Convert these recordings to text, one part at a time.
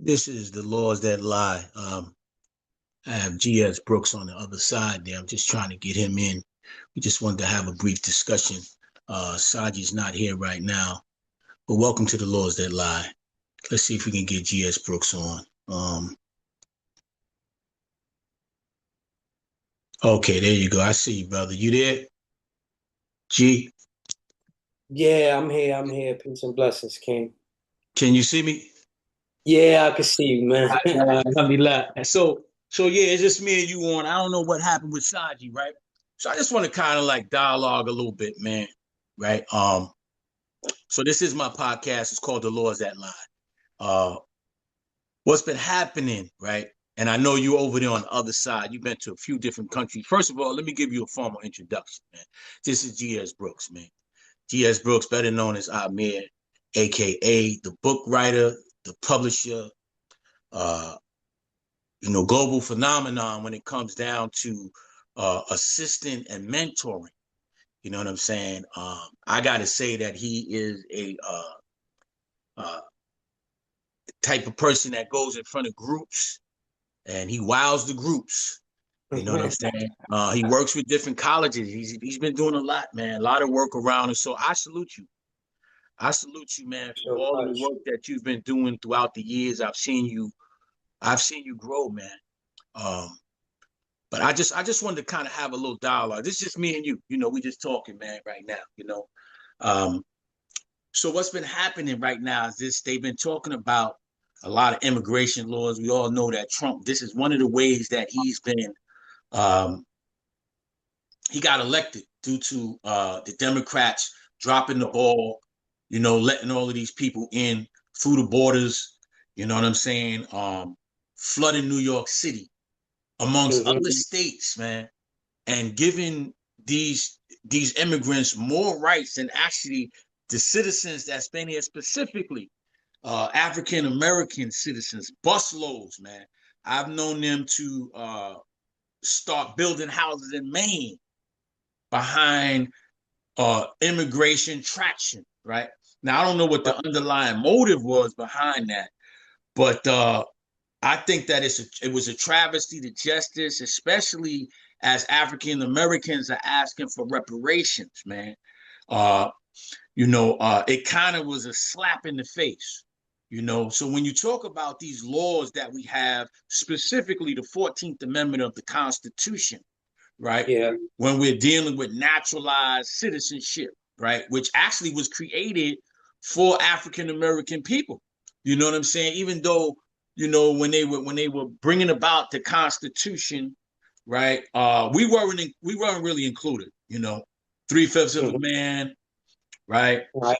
This is the laws that lie. I have GS Brooks on the other side there. I'm just trying to get him in. We just wanted to have a brief discussion. Saji's not here right now, but welcome to the laws that lie. Let's see if we can get GS Brooks on. Okay, there you go. I see you, brother. You there? G, Yeah, I'm here. I'm here. Peace and blessings, King. can you see me? Yeah, I can see you, man. Let me laugh. So yeah, it's just me and you on. I don't know what happened with Saji, right? So I just want to kind of like dialogue a little bit, man. Right. So this is my podcast. It's called The Laws That Lie. Uh, what's been happening, right? And I know you over there on the other side. You've been to a few different countries. First of all, let me give you a formal introduction, man. This is G.S. Brooks, man. G.S. Brooks, better known as Amir, aka the book writer, the publisher, uh, global phenomenon when it comes down to assisting and mentoring. You know what I'm saying? I got to say that he is a uh, type of person that goes in front of groups and he wows the groups. You know what I'm saying? He works with different colleges. He's been doing a lot, man. A lot of work around, and so I salute you. I salute you, man, for So all of the much. work that you've been doing throughout the years. I've seen you grow, man. Um, but I just wanted to kind of have a little dialogue. This is just me and you. We just talking, man, right now. Um, so what's been happening right now is this: they've been talking about a lot of immigration laws. We all know that Trump. This is one of the ways that he's been. Um, he got elected due to the Democrats dropping the ball. Letting all of these people in through the borders. You know what I'm saying? Flooding New York City amongst other Hmm. states, man, and giving these immigrants more rights than actually the citizens that's been here, specifically African American citizens, busloads, man. I've known them to start building houses in Maine behind immigration traction, right? Now I don't know what the underlying motive was behind that, but I think that it was a travesty to justice, especially as African Americans are asking for reparations, man. Uh, it kind of was a slap in the face. So when you talk about these laws that we have, specifically the 14th Amendment of the Constitution, right? Yeah. When we're dealing with naturalized citizenship, right? Which actually was created for African American people. You know what I'm saying? Even though, when they were bringing about the Constitution, right? We weren't really included, 3/5 of a Hmm. man, right? Right.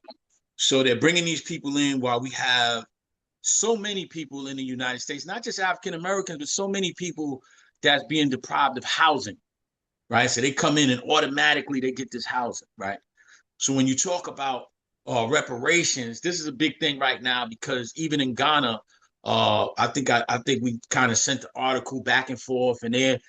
So they're bringing these people in while we have so many people in the United States, not just African Americans, but so many people that's being deprived of housing, right? So they come in and automatically they get this housing, right? So when you talk about reparations, this is a big thing right now because even in Ghana, I think we kind of sent the article back and forth, and they're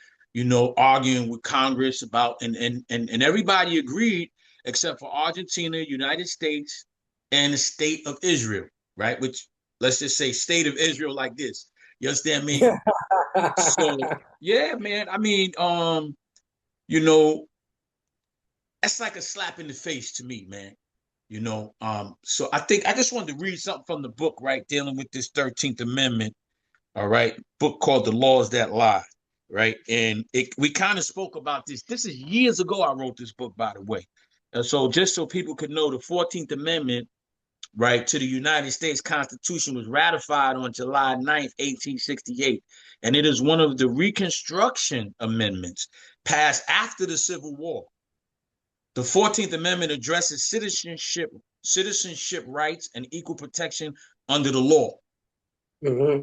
arguing with Congress about and everybody agreed except for Argentina, United States, and the state of Israel, right? Which let's just say state of Israel like this. You understand me? So yeah, man. I mean, you know, that's like a slap in the face to me, man. So I think I just wanted to read something from the book, right, dealing with this 13th Amendment, all right, book called The Laws That Lie, right? And we kind of spoke about this. This is years ago I wrote this book, by the way. And so just so people could know, the 14th Amendment, right, to the United States Constitution was ratified on July 9th, 1868. And it is one of the Reconstruction Amendments passed after the Civil War. The 14th Amendment addresses citizenship rights and equal protection under the law. Hmm.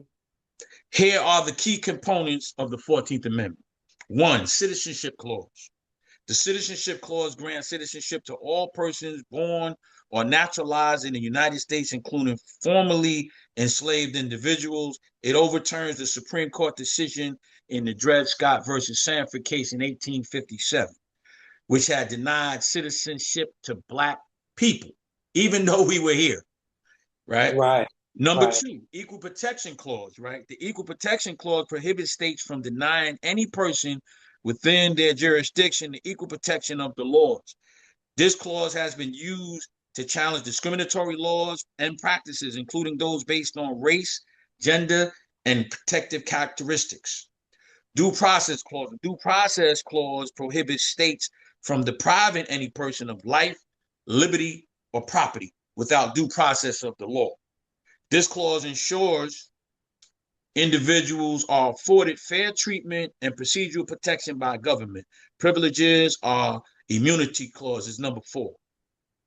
Here are the key components of the 14th Amendment. One, citizenship clause. The citizenship clause grants citizenship to all persons born or naturalized in the United States, including formerly enslaved individuals. It overturns the Supreme Court decision in the Dred Scott versus Sanford case in 1857, which had denied citizenship to Black people, even though we were here, right? Right. Number Right. two, equal protection clause, right? The equal protection clause prohibits states from denying any person within their jurisdiction the equal protection of the laws. This clause has been used to challenge discriminatory laws and practices, including those based on race, gender, and protective characteristics. Due process clause. The due process clause prohibits states from depriving any person of life, liberty, or property without due process of the law. This clause ensures individuals are afforded fair treatment and procedural protection by government. Privileges are immunity clauses, number 4.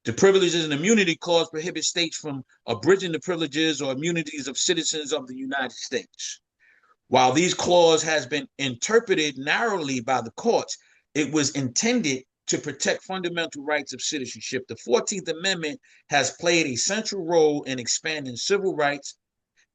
The privileges and immunity clause prohibit states from abridging the privileges or immunities of citizens of the United States. While these clause has been interpreted narrowly by the courts, it was intended to protect fundamental rights of citizenship. The 14th Amendment has played a central role in expanding civil rights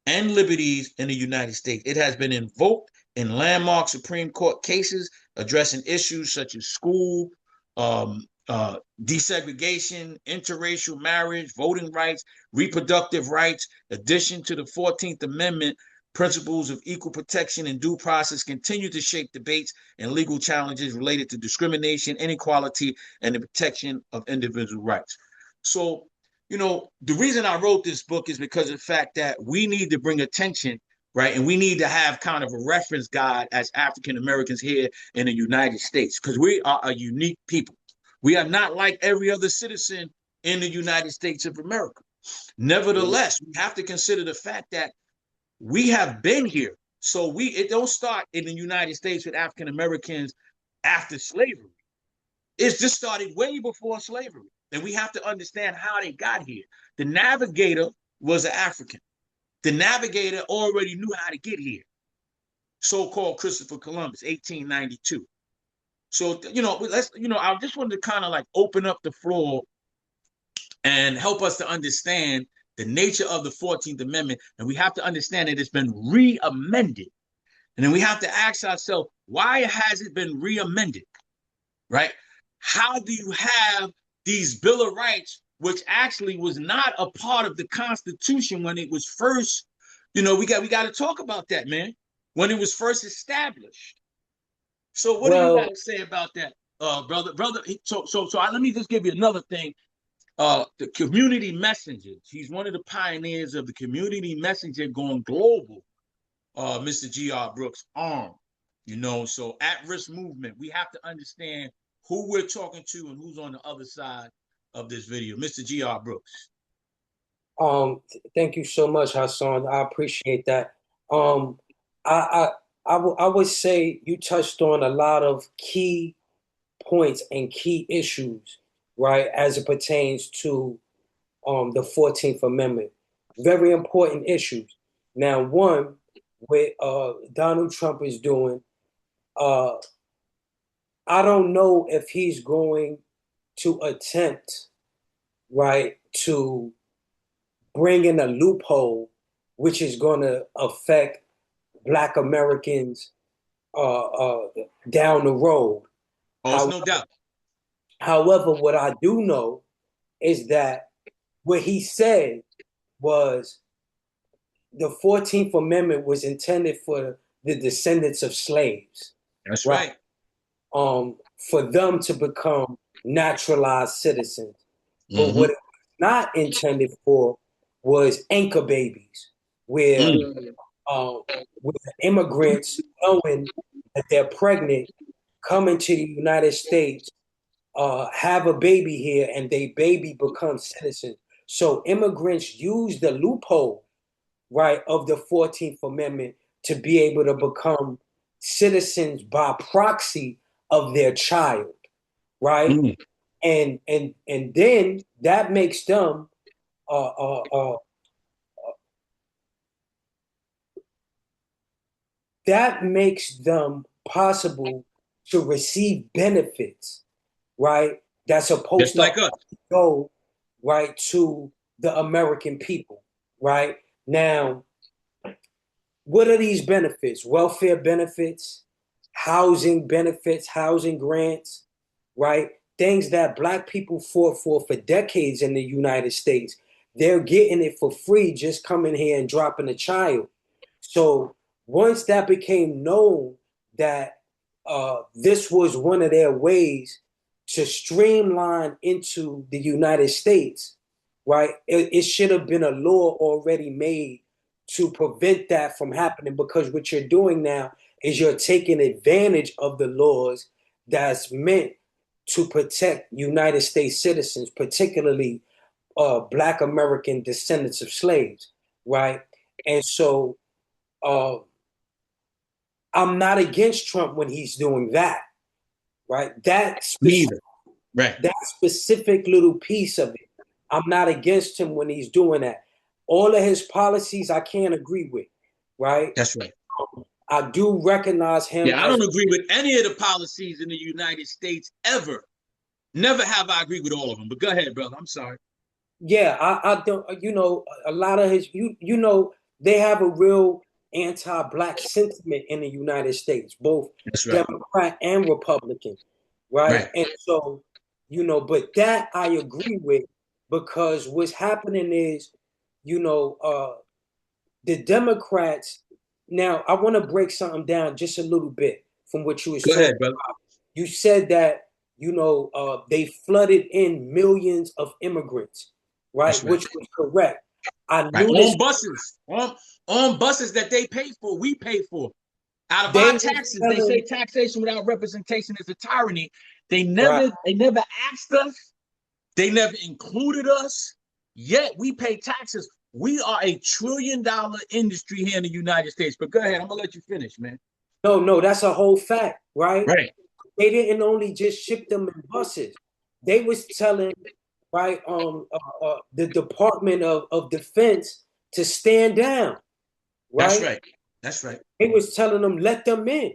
and liberties in the United States. It has been invoked in landmark Supreme Court cases addressing issues such as school, desegregation, interracial marriage, voting rights, reproductive rights. Addition to the 14th Amendment, principles of equal protection and due process continue to shape debates and legal challenges related to discrimination, inequality, and the protection of individual rights. So, you know, the reason I wrote this book is because of the fact that we need to bring attention, right? And we need to have kind of a reference guide as African Americans here in the United States, because we are a unique people. We are not like every other citizen in the United States of America. Nevertheless, we have to consider the fact that we have been here. So it don't start in the United States with African Americans after slavery. It's just started way before slavery. And we have to understand how they got here. The navigator was an African. The navigator already knew how to get here. So-called Christopher Columbus, 1892. So, I just wanted to kind of like open up the floor and help us to understand the nature of the 14th Amendment. And we have to understand that it's been re-amended. And then we have to ask ourselves, why has it been re-amended, right? How do you have these Bill of Rights, which actually was not a part of the Constitution when it was first, we got to talk about that, man, when it was first established. So what do you got to say about that, brother? So let me just give you another thing. The community messengers. He's one of the pioneers of the community messenger going global. Mr. G.R. Brooks, ARM. So at-risk movement. We have to understand who we're talking to and who's on the other side of this video. Mr. G.R. Brooks. Thank you so much, Hassan. I appreciate that. I would say you touched on a lot of key points and key issues, right, as it pertains to the 14th Amendment. Very important issues. Now, one, what Donald Trump is doing, I don't know if he's going to attempt, right, to bring in a loophole which is going to affect Black Americans down the road. Oh, no doubt. However, what I do know is that what he said was the 14th Amendment was intended for the descendants of slaves. That's right. For them to become naturalized citizens. But what it was not intended for was anchor babies, where immigrants, knowing that they're pregnant, come into the United States, have a baby here, and they baby becomes citizens. So immigrants use the loophole, right, of the 14th Amendment to be able to become citizens by proxy of their child, right? And then that makes them possible to receive benefits, right? That's supposed to go right to the American people, right? Now, what are these benefits? Welfare benefits, housing benefits, housing grants, right? Things that Black people fought for decades in the United States they're getting it for free just coming here and dropping a child. So once that became known that this was one of their ways to streamline into the United States, right? It should have been a law already made to prevent that from happening, because what you're doing now is you're taking advantage of the laws that's meant to protect United States citizens, particularly Black American descendants of slaves, right? And so I'm not against Trump when he's doing that, right? Right. That specific little piece of it, I'm not against him when he's doing that. All of his policies I can't agree with, right? That's right. I do recognize him. Yeah, I don't agree with any of the policies in the United States ever. Never have I agreed with all of them. But go ahead, brother. I'm sorry. Yeah, I don't. A lot of his. They have a real anti-black sentiment in the United States, both That's right. Democrat and Republican, right? And so, but that I agree with, because what's happening is, the Democrats. Now, I want to break something down just a little bit from what you were saying. Go ahead, brother. You said that they flooded in millions of immigrants, right? Which was correct. I knew on buses, on buses that they pay for, we pay for. Out of our taxes, they say taxation without representation is a tyranny. They never asked us. They never included us. Yet we pay taxes. We are a $1 trillion industry here in the United States. But go ahead, I'm gonna let you finish, man. No, that's a whole fact, right? Right. They didn't only just ship them in buses. They was telling, right, the Department of Defense to stand down, right? That's right. They was telling them, let them in,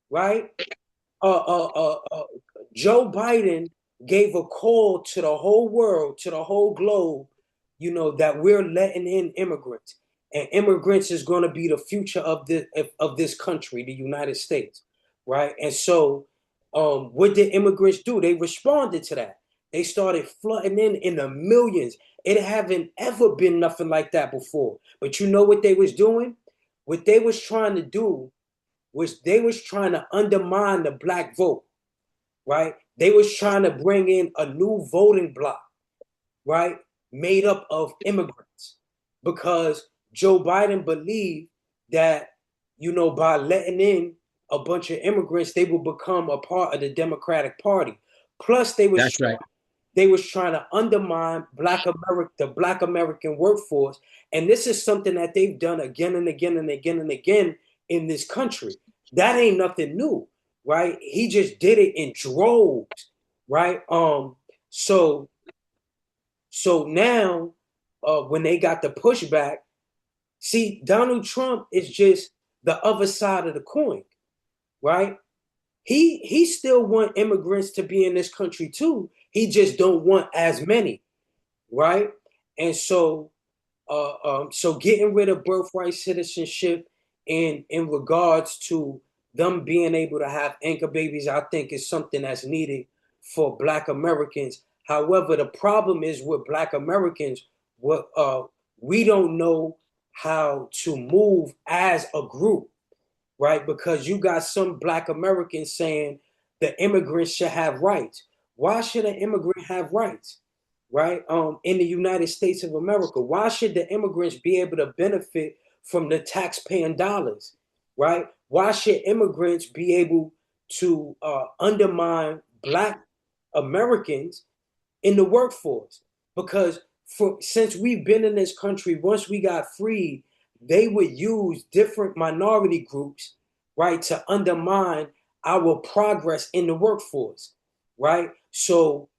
right? Joe Biden gave a call to the whole world, to the whole globe, that we're letting in immigrants, and immigrants is going to be the future of this country, the United States, right? And so, what did immigrants do? They responded to that. They started flooding in the millions. It haven't ever been nothing like that before. But you know what they was doing? What they was trying to do was they was trying to undermine the black vote, right? They was trying to bring in a new voting bloc, right? Made up of immigrants, because Joe Biden believed that, by letting in a bunch of immigrants, they will become a part of the Democratic Party. Plus, they was trying to undermine the Black American workforce. And this is something that they've done again and again and again and again in this country. That ain't nothing new, right? He just did it in droves, right? So now, when they got the pushback, see, Donald Trump is just the other side of the coin, right? He still want immigrants to be in this country too. He just don't want as many, right? And so, so getting rid of birthright citizenship in regards to them being able to have anchor babies, I think is something that's needed for Black Americans. However, the problem is with Black Americans, we don't know how to move as a group, right? Because you got some Black Americans saying the immigrants should have rights. Why should an immigrant have rights, right? In the United States of America, why should the immigrants be able to benefit from the taxpaying dollars, right? Why should immigrants be able to undermine Black Americans in the workforce? Because since we've been in this country, once we got freed, they would use different minority groups, right, to undermine our progress in the workforce, right? So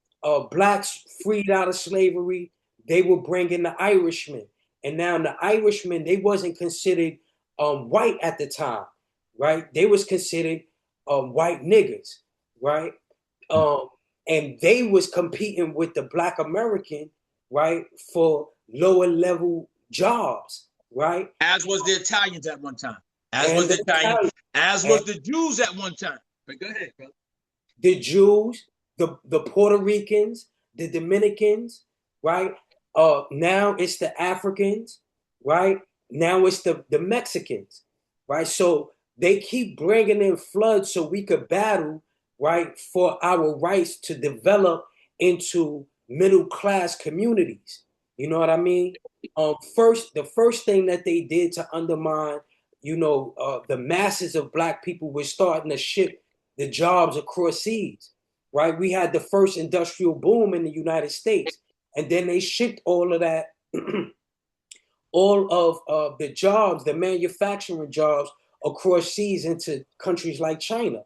Blacks freed out of slavery, they were bringing the Irishmen. And now the Irishmen, they wasn't considered white at the time, right? They was considered white niggers, right? And they was competing with the Black American, right, for lower level jobs, right? As was the Italians at one time. As was the Italians. As was the Jews at one time. But go ahead, brother. The Jews, the Puerto Ricans, the Dominicans, right? Now it's the Africans, right? Now it's the Mexicans, right? So they keep bringing in floods so we could battle, right, for our rights to develop into middle class communities. You know what I mean? The first thing that they did to undermine, the masses of black people was starting to ship the jobs across seas, right? We had the first industrial boom in the United States, and then they shipped all of that, all of the jobs, the manufacturing jobs across seas into countries like China.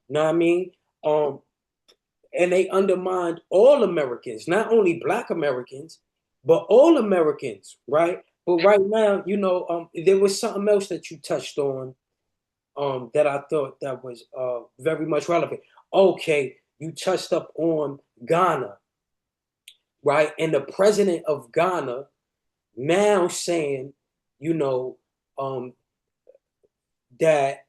You know what I mean? And they undermined all Americans, not only Black Americans, but all Americans, right? But right now, there was something else that you touched on, that I thought that was very much relevant. Okay, you touched up on Ghana, right? And the president of Ghana now saying, you know, um, that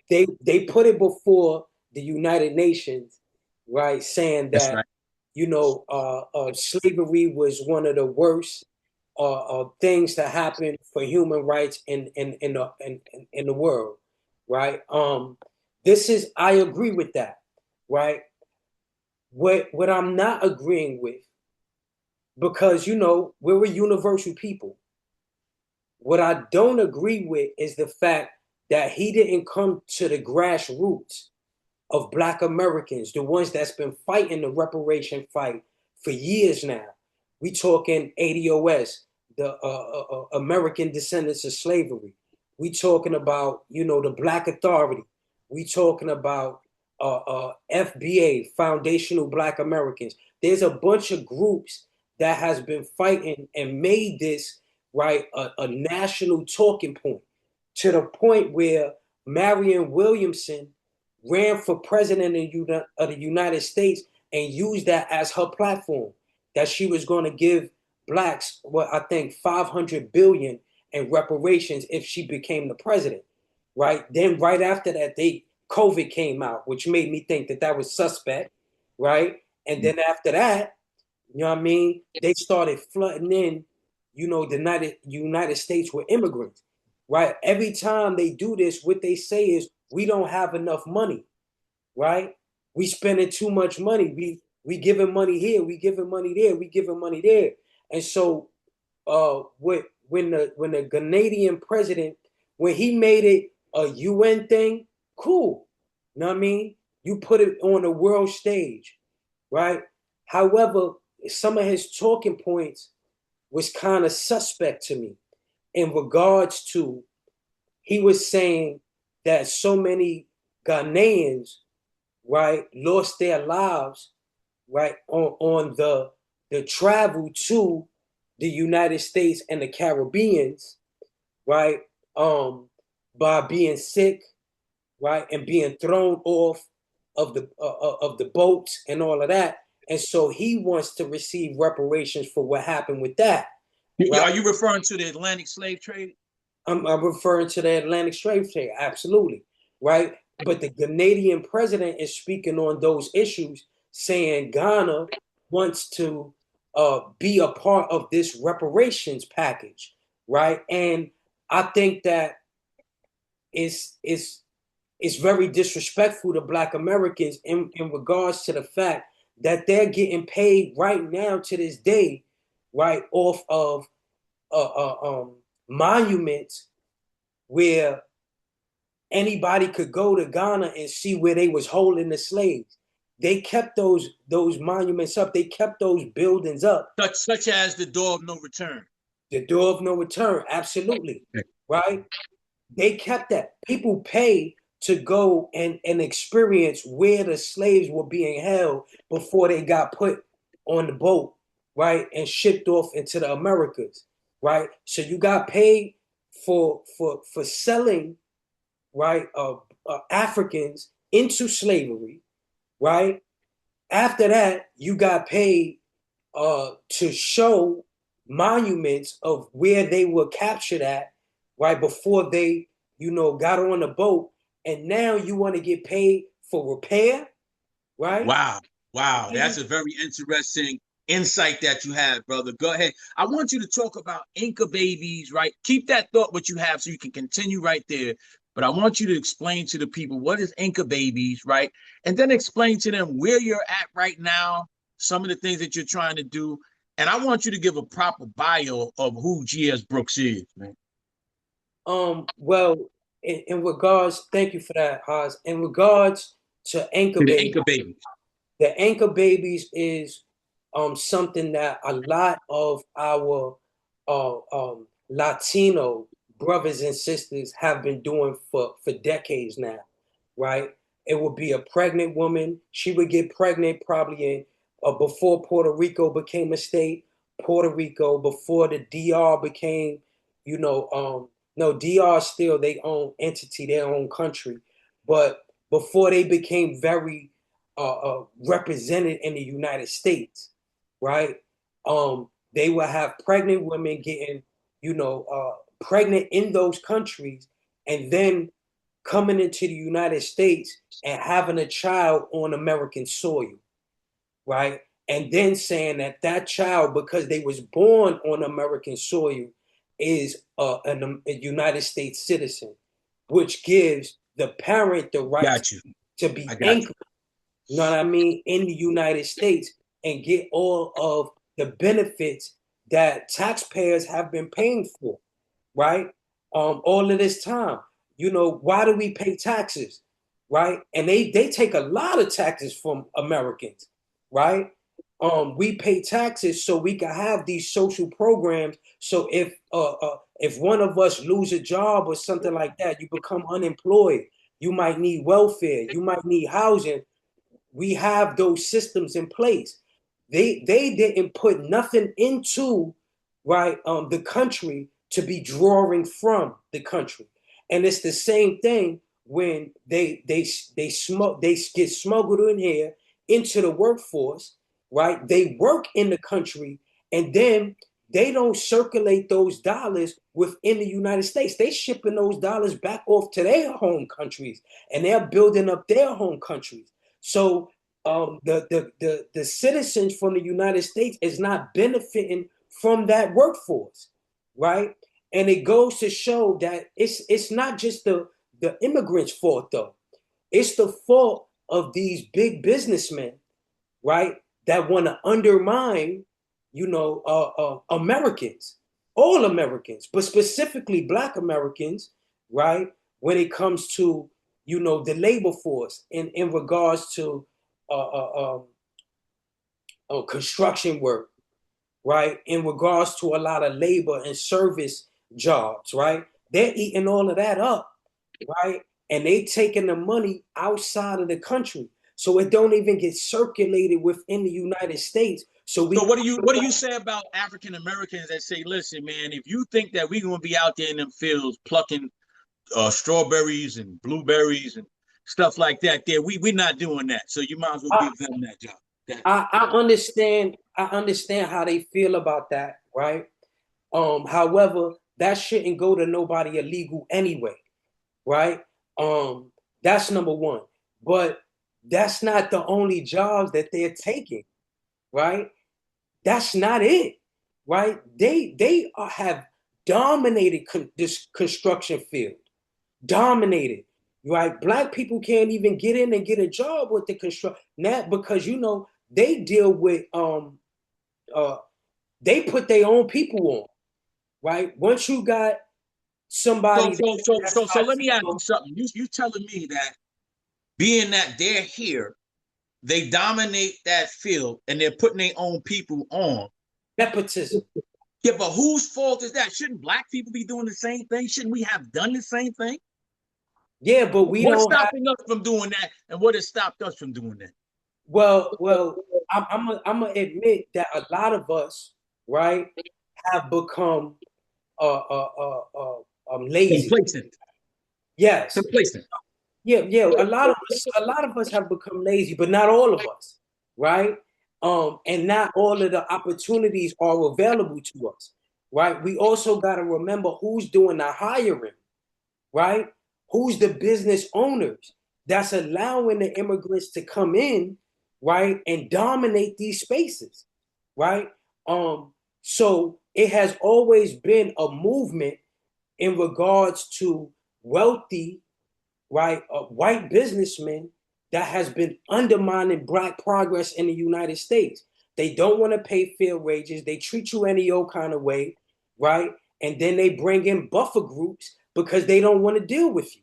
they put it before the United Nations, right? Saying That's that right. slavery was one of the worst things that happened for human rights in the world, right? I agree with that, right? What I'm not agreeing with, because we're a universal people. What I don't agree with is the fact that he didn't come to the grassroots of Black Americans, the ones that's been fighting the reparation fight for years now. We talking ADOS, the American Descendants of Slavery. We talking about, the Black Authority. We talking about FBA, Foundational Black Americans. There's a bunch of groups that has been fighting and made this, right, a national talking point, to the point where Marion Williamson ran for president of the United States and used that as her platform, that she was going to give blacks, I think 500 billion in reparations if she became the president, right? Then right after that, COVID came out, which made me think that was suspect, right? And then after that, you know what I mean? They started flooding in, the United States with immigrants, right? Every time they do this, what they say is, we don't have enough money, right? We spending too much money. We giving money here, we giving money there, we giving money there. And so when the Ghanaian president, when he made it a UN thing, cool. You know what I mean? You put it on the world stage, right? However, some of his talking points was kind of suspect to me in regards to, he was saying that so many Ghanaians, right, lost their lives, right, on the travel to the United States and the Caribbeans, right, by being sick, right, and being thrown off of the boats and all of that. And so he wants to receive reparations for what happened with that. Right? Are you referring to the Atlantic slave trade? I'm referring to the Atlantic slave trade, absolutely, right? But the Ghanaian president is speaking on those issues, saying Ghana wants to be a part of this reparations package, right? And I think that it's very disrespectful to Black Americans in regards to the fact that they're getting paid right now to this day, right, off of monuments where anybody could go to Ghana and see where they was holding the slaves. They kept those monuments up. They kept those buildings up. Such as the Door of No Return. The Door of No Return, absolutely, right? They kept that. People pay to go and experience where the slaves were being held before they got put on the boat, right, and shipped off into the Americas, right? So you got paid for selling, right, Africans into slavery, right? After that, you got paid to show monuments of where they were captured at, right, before they, got on the boat. And now you want to get paid for repair, right? Wow. That's a very interesting insight that you have, brother. Go ahead. I want you to talk about Inca babies, right? Keep that thought what you have so you can continue right there. But I want you to explain to the people what is Inca babies, right? And then explain to them where you're at right now, some of the things that you're trying to do. And I want you to give a proper bio of who G.S. Brooks is, man. Well, in regards, thank you for that, Haas. In regards to Anchor The Babies, Inca babies. the Anchor Babies is something that a lot of our Latino brothers and sisters have been doing for decades now, right? It would be a pregnant woman. She would get pregnant probably in before Puerto Rico became a state. Puerto Rico before the DR became, no, DR still their own entity, their own country, but before they became very represented in the United States, right? They would have pregnant women getting, pregnant in those countries, and then coming into the United States and having a child on American soil, right? And then saying that that child, because they was born on American soil, is a United States citizen, which gives the parent the right Got you. to be I got you. anchored, you know what I mean, in the United States and get all of the benefits that taxpayers have been paying for, right? All of this time. Why do we pay taxes, right? And they take a lot of taxes from Americans, right? We pay taxes so we can have these social programs. So if one of us lose a job or something like that, you become unemployed, you might need welfare, you might need housing. We have those systems in place. They didn't put nothing into, right, the country to be drawing from the country. And it's the same thing when they get smuggled in here into the workforce, right? They work in the country, and then they don't circulate those dollars within the United States. They shipping those dollars back off to their home countries, and they're building up their home countries. So the citizens from the United States is not benefiting from that workforce, right? And it goes to show that it's not just the immigrants' fault, though. It's the fault of these big businessmen, right, that want to undermine, Americans, all Americans, but specifically Black Americans, right, when it comes to, the labor force in regards to construction work, right, in regards to a lot of labor and service jobs, right? They're eating all of that up, right? And they taking the money outside of the country. So it don't even get circulated within the United States. So what do you say about African Americans that say, listen, man, if you think that we're gonna be out there in them fields plucking strawberries and blueberries and stuff like that, we're not doing that. So you might as well give them that job. I understand how they feel about that, right? However, that shouldn't go to nobody illegal anyway, right? That's number one. But that's not the only jobs that they're taking, right? That's not it, right? They have dominated this construction field, dominated, right? Black people can't even get in and get a job with the construction, not because they deal with they put their own people on, right? Once you got somebody, so let me ask you something. You telling me that being that they're here, they dominate that field and they're putting their own people on. Nepotism. Yeah, but whose fault is that? Shouldn't Black people be doing the same thing? Shouldn't we have done the same thing? Yeah, but what's stopping us from doing that, and what has stopped us from doing that? Well, I'm gonna admit that a lot of us, right, have become lazy. Complacent. Yes. Complacent. Yeah. A lot of us have become lazy, but not all of us, right? And not all of the opportunities are available to us, right? We also got to remember who's doing the hiring, right? Who's the business owners that's allowing the immigrants to come in, right, and dominate these spaces, right? So it has always been a movement in regards to wealthy, right, white businessmen that has been undermining black progress in the United States. They don't want to pay fair wages. They treat you any old kind of way, right? And then they bring in buffer groups because they don't want to deal with you,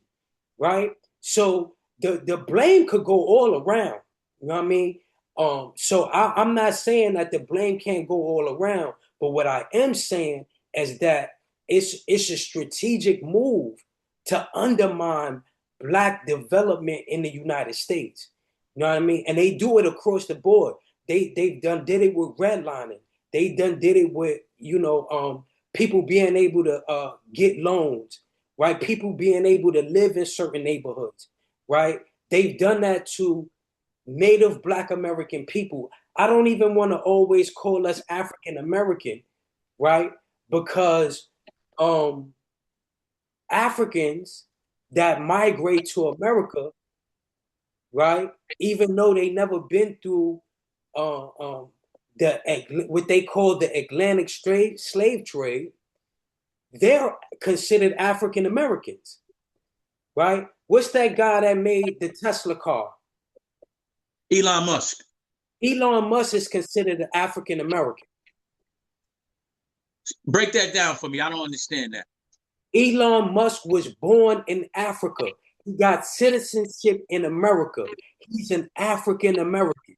right? So the blame could go all around. You know what I mean? So I'm not saying that the blame can't go all around, but what I am saying is that it's a strategic move to undermine black development in the United States. You know what I mean? And they do it across the board. They've done did it with redlining. They done did it with people being able to get loans, right? People being able to live in certain neighborhoods, right? They've done that to Native Black American people. I don't even want to always call us African American, right? Because Africans that migrate to America, right? Even though they never been through the what they call the Atlantic slave trade, they're considered African Americans, right? What's that guy that made the Tesla car? Elon Musk. Elon Musk is considered an African American. Break that down for me. I don't understand that. Elon Musk was born in Africa. He got citizenship in America. He's an African American.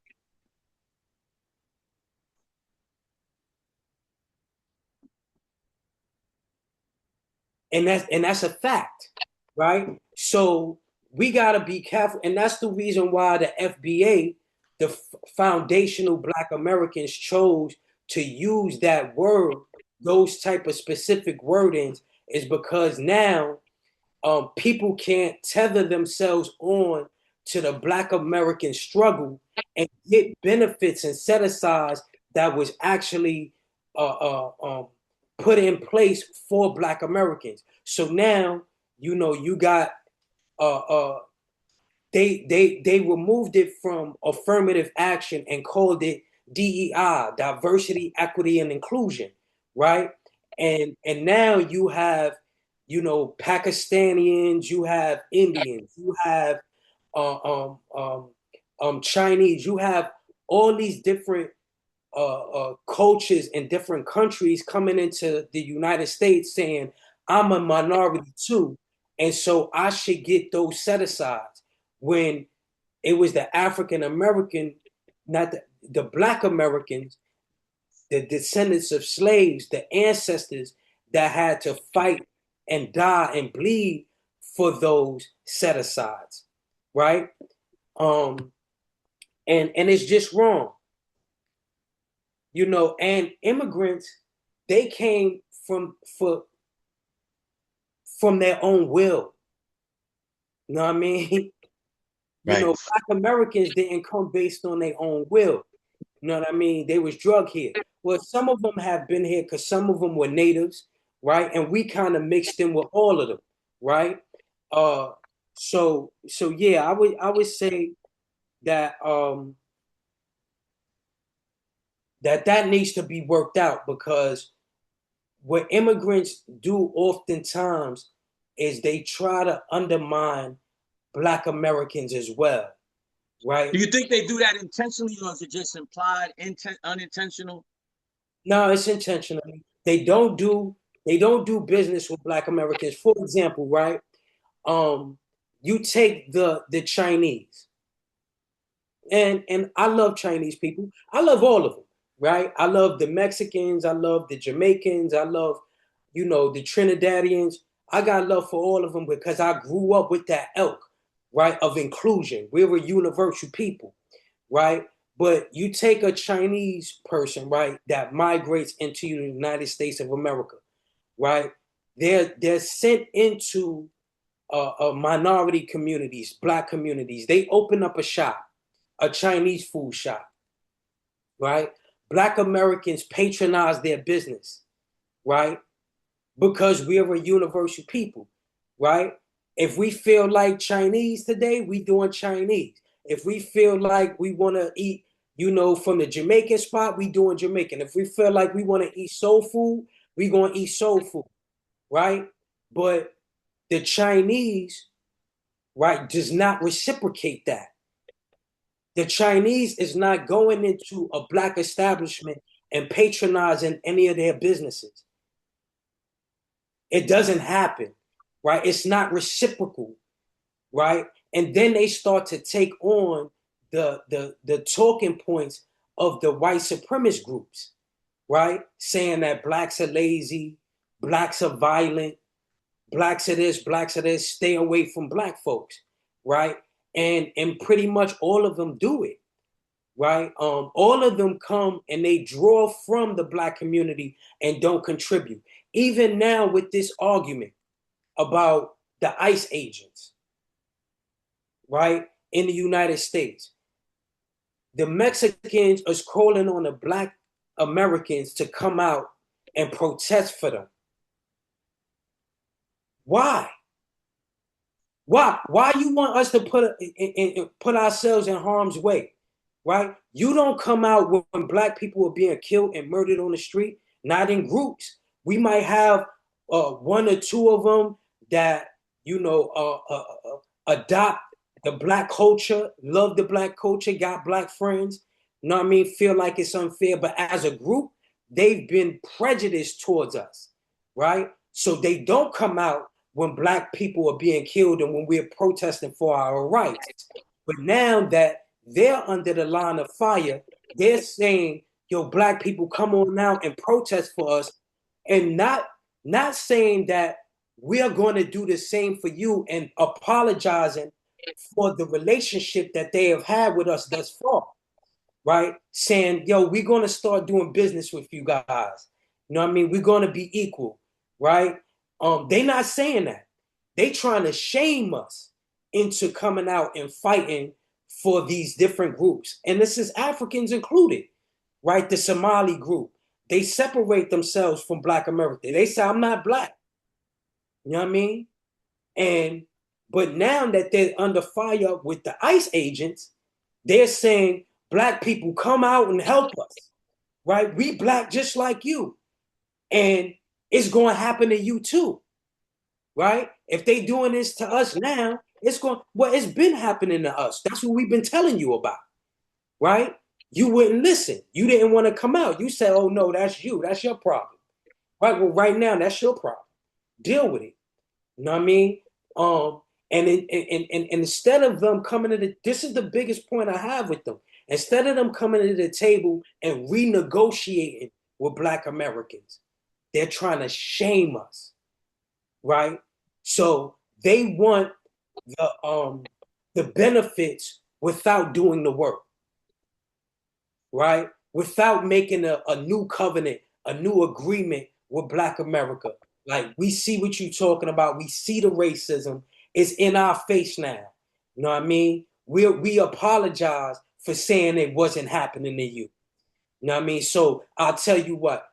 And that's a fact, right? So we got to be careful. And that's the reason why the FBA, the Foundational Black Americans, chose to use that word, those type of specific wordings, is because now people can't tether themselves on to the Black American struggle and get benefits and set asides that was actually put in place for Black Americans. So now, you got they removed it from affirmative action and called it DEI, diversity, equity, and inclusion, right? And now you have, Pakistanians, you have Indians, you have Chinese, you have all these different cultures in different countries coming into the United States saying, I'm a minority too, and so I should get those set asides. When it was the African American, not the Black Americans, the descendants of slaves, the ancestors that had to fight and die and bleed for those set asides, right? And it's just wrong. And immigrants, they came from their own will. You know what I mean? Right. Black Americans didn't come based on their own will. You know what I mean? They was drug here. Well, some of them have been here because some of them were natives, right? And we kind of mixed in with all of them, right? So yeah, I would say that that needs to be worked out, because what immigrants do oftentimes is they try to undermine Black Americans as well, right? Do you think they do that intentionally, or is it just implied, unintentional? No, it's intentional. They don't do business with Black Americans. For example, right? You take the Chinese, and I love Chinese people. I love all of them, right? I love the Mexicans. I love the Jamaicans. I love, the Trinidadians. I got love for all of them because I grew up with that elk, right, of inclusion. We're a universal people, right? But you take a Chinese person, right, that migrates into the United States of America, right? They're sent into minority communities, Black communities. They open up a shop, a Chinese food shop, right? Black Americans patronize their business, right? Because we are a universal people, right? If we feel like Chinese today, we doing Chinese. If we feel like we want to eat, from the Jamaican spot, we doing Jamaican. If we feel like we want to eat soul food, we gonna eat soul food, right? But the Chinese, right, does not reciprocate that. The Chinese is not going into a black establishment and patronizing any of their businesses. It doesn't happen, right? It's not reciprocal, right? And then they start to take on the talking points of the white supremacist groups, right? Saying that blacks are lazy, blacks are violent, blacks are this, stay away from black folks, right? And pretty much all of them do it, right? All of them come and they draw from the black community and don't contribute. Even now with this argument about the ICE agents, right, in the United States, the Mexicans is calling on the black Americans to come out and protest for them. Why? Why you want us to put ourselves in harm's way, right? You don't come out when black people are being killed and murdered on the street, not in groups. We might have one or two of them that adopt the black culture, love the black culture, got black friends. You know what I mean? Feel like it's unfair, but as a group, they've been prejudiced towards us, right? So they don't come out when black people are being killed and when we're protesting for our rights. But now that they're under the line of fire, they're saying, yo, black people, come on out and protest for us, and not saying that we are going to do the same for you and apologizing for the relationship that they have had with us thus far, right? Saying, yo, we're going to start doing business with you guys. You know what I mean? We're going to be equal, right? They not saying that. They trying to shame us into coming out and fighting for these different groups. And this is Africans included, right? The Somali group. They separate themselves from Black America. They say, I'm not black. You know what I mean? But now that they're under fire with the ICE agents, they're saying, black people, come out and help us, right? We black just like you. And it's going to happen to you too, right? If they doing this to us now, it's been happening to us. That's what we've been telling you about, right? You wouldn't listen. You didn't want to come out. You said, oh no, that's you. That's your problem. Right? Well, right now, that's your problem. Deal with it. You know what I mean? And instead of them coming to this is the biggest point I have with them. Instead of them coming to the table and renegotiating with Black Americans, they're trying to us, right? So they want the benefits without doing the work, right? Without making a new covenant, a new agreement with Black America. Like, we see what you're talking about. We see the racism. It's in our face now. You know what I mean? We apologize for saying it wasn't happening to you. You know what I mean? So I'll tell you what,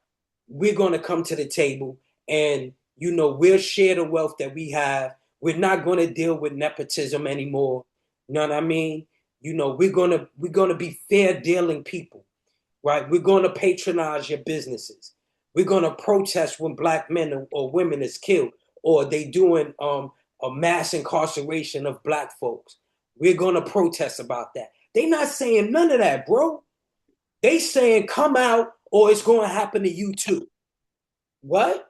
we're going to come to the table and, we'll share the wealth that we have. We're not going to deal with nepotism anymore. You know what I mean? We're going to be fair dealing people, right? We're going to patronize your businesses. We're going to protest when Black men or women is killed, or they doing a mass incarceration of Black folks. We're going to protest about that. They not saying none of that, bro. They saying come out or it's going to happen to you too. What?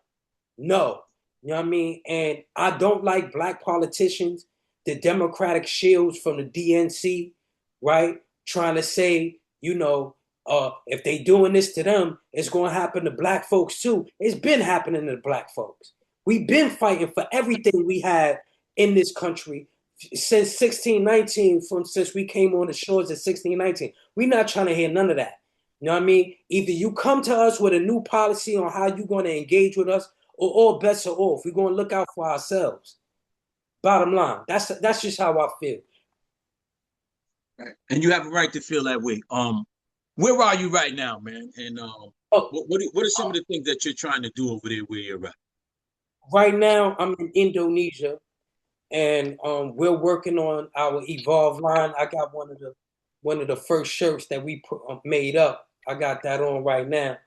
No. You know what I mean? And I don't like Black politicians, the Democratic shields from the DNC, right? Trying to say, if they doing this to them, it's going to happen to Black folks too. It's been happening to Black folks. We've been fighting for everything we had in this country since 1619, since we came on the shores of 1619. We're not trying to hear none of that. You know what I mean? Either you come to us with a new policy on how you're going to engage with us, or all bets are off. We're going to look out for ourselves. Bottom line, that's just how I feel. Right. And you have a right to feel that way. Where are you right now, man? And what are some of the things that you're trying to do over there where you're at? Right now, I'm in Indonesia, and we're working on our Evolve line. I got one of one of the first shirts that we made up. I got that on right now.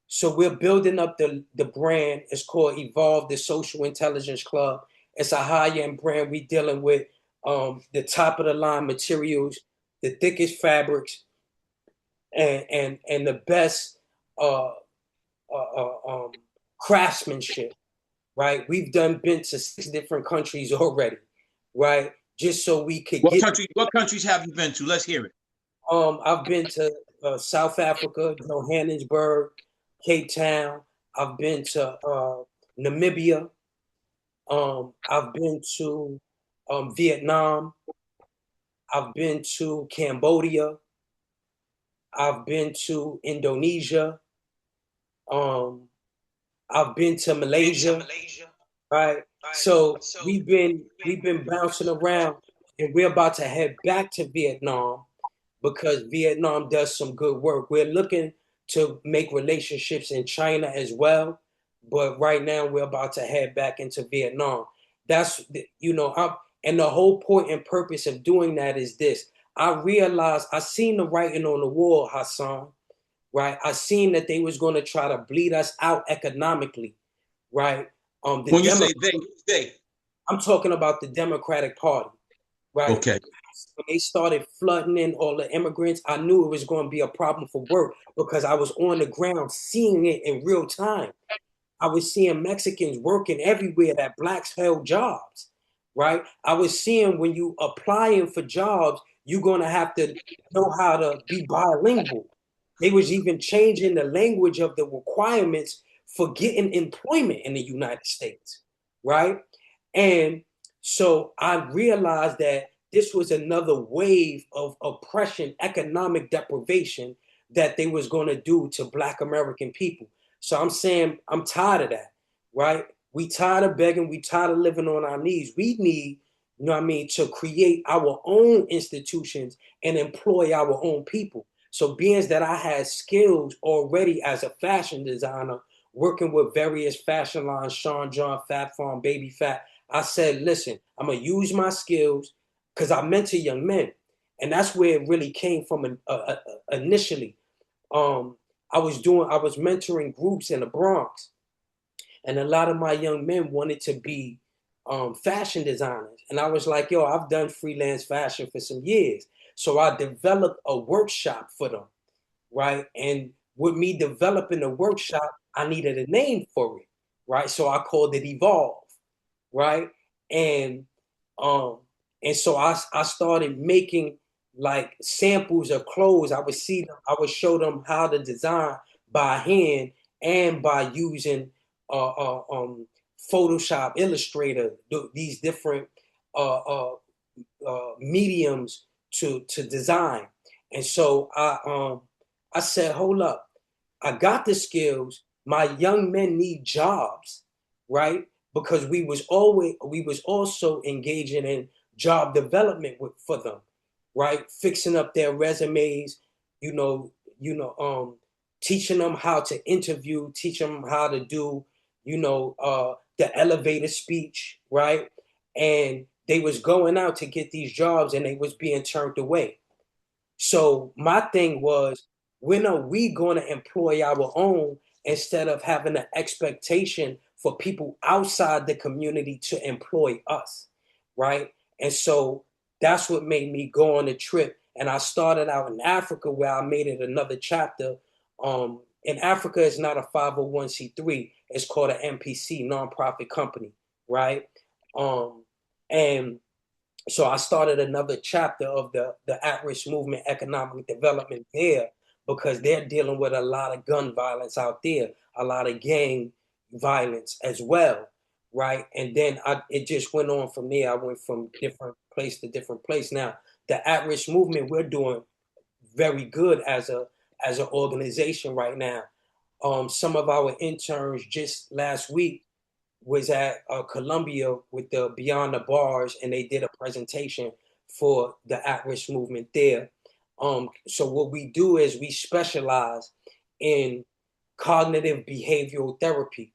So we're building up the brand. It's called Evolve, the Social Intelligence Club. It's a high-end brand. We dealing with the top of the line materials, the thickest fabrics, and the best uh, craftsmanship. Right? We've been to 6 different countries already. Right? Just so we could What get. country? What countries have you been to? Let's hear it. I've been to South Africa, Johannesburg, Cape Town. I've been to Namibia. I've been to Vietnam. I've been to Cambodia. I've been to Indonesia. Um, I've been to Malaysia. Right. So we've been bouncing around, and we're about to head back to Vietnam because Vietnam does some good work. We're looking to make relationships in China as well, but right now we're about to head back into Vietnam. And the whole point and purpose of doing that is this. I realized I seen the writing on the wall, Hassan, right? I seen that they was going to try to bleed us out economically, right? When you say they, I'm talking about the Democratic Party, right? okay. When they started flooding in all the immigrants, I knew it was going to be a problem for work because I was on the ground seeing it in real time. I was seeing Mexicans working everywhere that blacks held jobs, right? I was seeing when you applying for jobs, you're going to have to know how to be bilingual. They was even changing the language of the requirements for getting employment in the United States, right? And so I realized that this was another wave of oppression, economic deprivation that they was going to do to Black American people. So I'm saying I'm tired of that, right? We tired of begging. We tired of living on our knees. We need, you know what I mean, to create our own institutions and employ our own people. So being that I had skills already as a fashion designer, working with various fashion lines, Sean John, Fat Farm, Baby Fat, I said, listen, I'm going to use my skills because I mentor young men. And that's where it really came from initially. I was mentoring groups in the Bronx, and a lot of my young men wanted to be fashion designers. And I was like, yo, I've done freelance fashion for some years. So I developed a workshop for them, right? And with me developing a workshop, I needed a name for it, right? So I called it Evolve, right? And um, and so I started making like samples of clothes. I would show them how to design by hand and by using Photoshop, Illustrator, these different mediums to design. And so I said, hold up, I got the skills. My young men need jobs, right? Because we was also engaging in job development for them, right? Fixing up their resumes, teaching them how to interview, teaching them how to do, the elevator speech, right? And they was going out to get these jobs and they was being turned away. So my thing was, when are we going to employ our own instead of having an expectation for people outside the community to employ us, right? And so that's what made me go on the trip. And I started out in Africa where I made it another chapter. In Africa, it's not a 501c3. It's called an NPC, nonprofit company, right? And so I started another chapter of the at-risk movement economic development there because they're dealing with a lot of gun violence out there, a lot of gang violence as well, right? And then it just went on from there. I went from different place to different place. Now, the at-risk movement, we're doing very good as an organization right now. Some of our interns just last week was at Columbia with the Beyond the Bars, and they did a presentation for the at-risk movement there. So what we do is we specialize in cognitive behavioral therapy,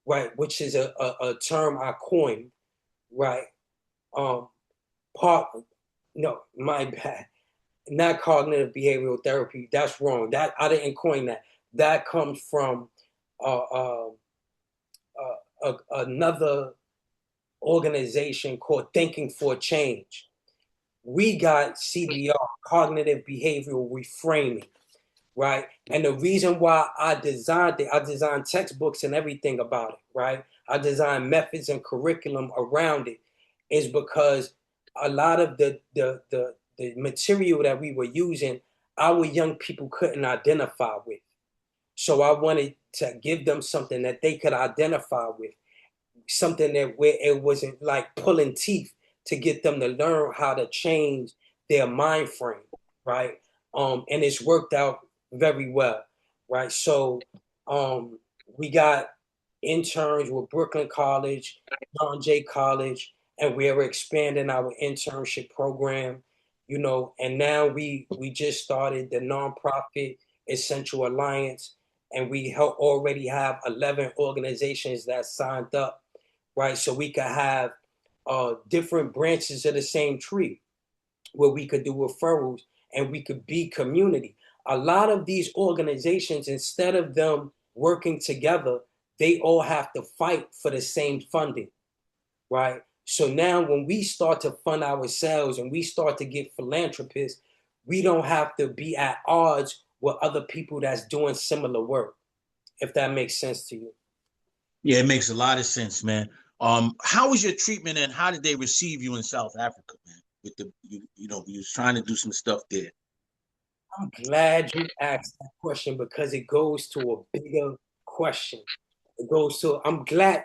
right? Which is a term I coined, right? Part, no, my bad. not cognitive behavioral therapy. That's wrong. That I didn't coin that. That comes from uh, uh, another organization called Thinking for Change. We got CBR, cognitive behavioral reframing, right? And the reason why I designed it, I designed textbooks and everything about it, right? I designed methods and curriculum around it, is because a lot of the material that we were using, our young people couldn't identify with. So I wanted to give them something that they could identify with, something that where it wasn't like pulling teeth, to get them to learn how to change their mind frame, right? And it's worked out very well, right? So we got interns with Brooklyn College, John Jay College, and we're expanding our internship program, and now we just started the nonprofit Essential Alliance, and we already have 11 organizations that signed up, right? So we could have different branches of the same tree where we could do referrals and we could be community. A lot of these organizations, instead of them working together, they all have to fight for the same funding, right? So now when we start to fund ourselves and we start to get philanthropists, we don't have to be at odds with other people that's doing similar work, if that makes sense to you. Yeah, it makes a lot of sense, man. How was your treatment and how did they receive you in South Africa, man? With you was trying to do some stuff there. I'm glad you asked that question because it goes to a bigger question. It goes to, I'm glad,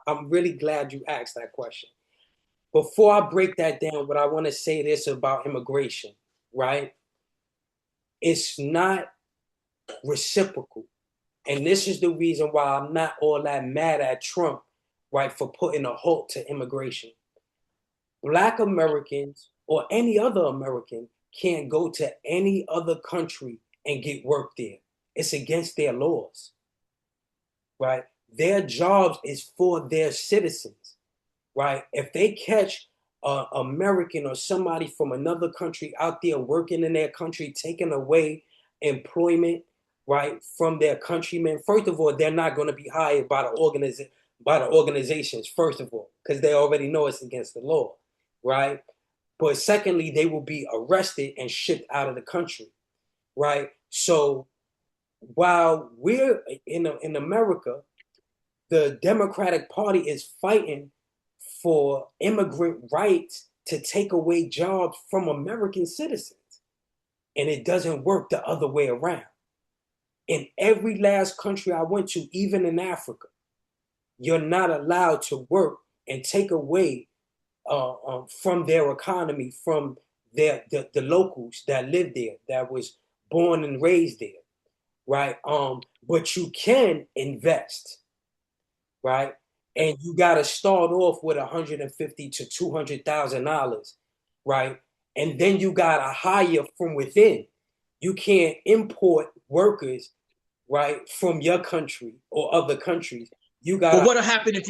I'm really glad you asked that question. Before I break that down, what I want to say this about immigration, right? It's not reciprocal. And this is the reason why I'm not all that mad at Trump, right, for putting a halt to immigration. Black Americans or any other American can't go to any other country and get work there. It's against their laws, right? Their jobs is for their citizens, right? If they catch an American or somebody from another country out there working in their country, taking away employment, right, from their countrymen, first of all, they're not going to be hired by the organizations, first of all, because they already know it's against the law, right? But secondly, they will be arrested and shipped out of the country, right? So while we're in America, the Democratic Party is fighting for immigrant rights to take away jobs from American citizens. And it doesn't work the other way around. In every last country I went to, even in Africa, you're not allowed to work and take away from their economy, from the locals that live there, that was born and raised there, right? But you can invest, right? And you got to start off with $150,000 to $200,000, right? And then you got to hire from within. You can't import workers, right, from your country or other countries. You got. But what'll happen if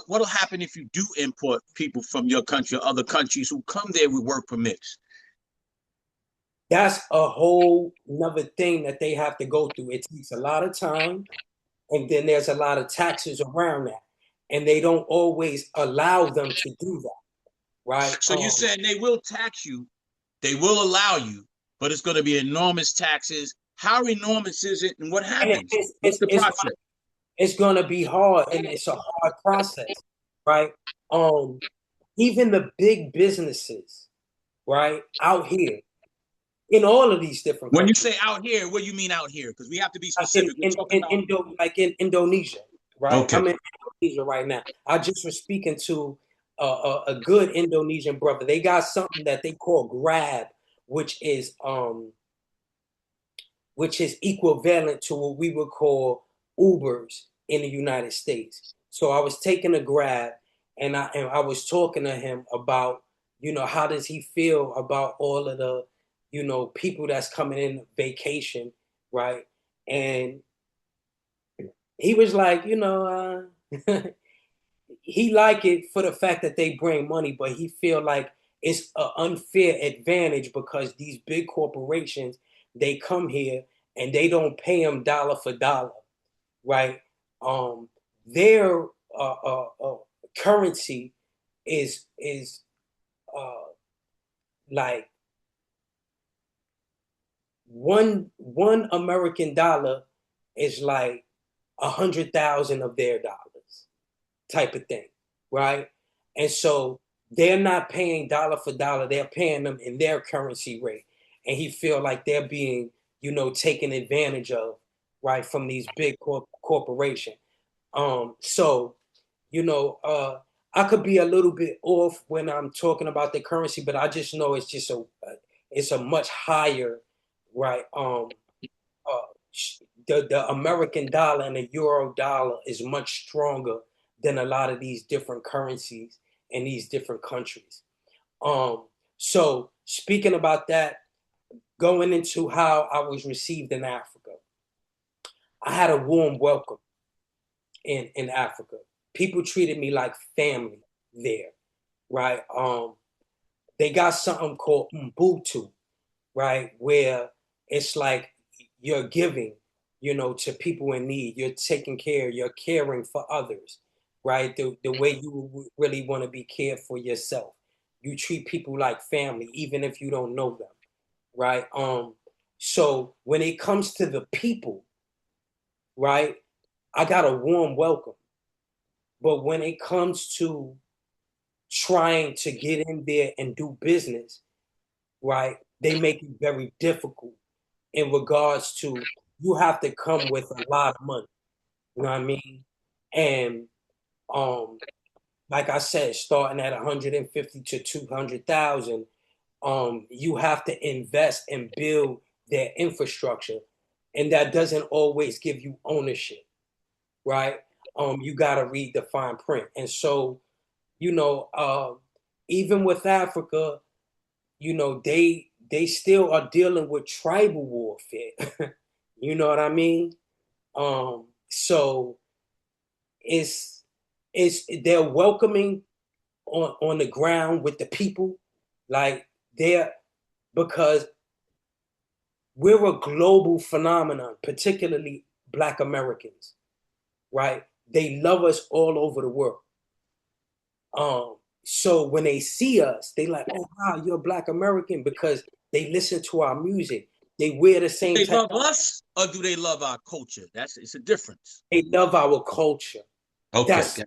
what'll happen if you do import people from your country or other countries who come there with work permits? That's a whole another thing that they have to go through. It takes a lot of time, and then there's a lot of taxes around that, and they don't always allow them to do that, right? So you're saying they will tax you, they will allow you, but it's going to be enormous taxes. How enormous is it, and what happens? What's the process? It's going to be hard, and it's a hard process, right? Even the big businesses, right, out here, in all of these different when countries. You say out here, what do you mean out here? Because we have to be specific. Like in Indonesia, right? Okay. I'm in Indonesia right now. I just was speaking to a good Indonesian brother. They got something that they call Grab, which is equivalent to what we would call Ubers in the United States. So I was taking a Grab, and I was talking to him about, how does he feel about all of the, people that's coming in vacation, right? And he was like, he like it for the fact that they bring money, but he feel like it's an unfair advantage because these big corporations, they come here and they don't pay them dollar for dollar, right? Their currency is uh, like one American dollar is like 100,000 of their dollars, type of thing, right? And so they're not paying dollar for dollar; they're paying them in their currency rate, and he feel like they're being, taken advantage of, right, from these big corporations. So, you know, uh, I could be a little bit off when I'm talking about the currency, but I just know it's a much higher, right? Uh, the American dollar and the euro dollar is much stronger than a lot of these different currencies in these different countries. So speaking about that, going into how I was received in Africa, I had a warm welcome in Africa. People treated me like family there, right? They got something called Ubuntu, right? Where it's like you're giving, to people in need. You're taking care, you're caring for others, right? The way you really want to be cared for yourself. You treat people like family, even if you don't know them, right? So when it comes to the people, right, I got a warm welcome. But when it comes to trying to get in there and do business, right, they make it very difficult in regards to you have to come with a lot of money. You know what I mean? And um, like I said, starting at 150 to 200,000, you have to invest and build their infrastructure, and that doesn't always give you ownership, right? You got to read the fine print, and so you know, even with Africa, they still are dealing with tribal warfare. You know what I mean? So it's they're welcoming on the ground with the people, like they're because we're a global phenomenon, particularly Black Americans, right? They love us all over the world. So when they see us, they like, oh wow, you're a Black American because they listen to our music. They wear the same They type. love us or do they love our culture? It's a difference. They love our culture. Okay. That's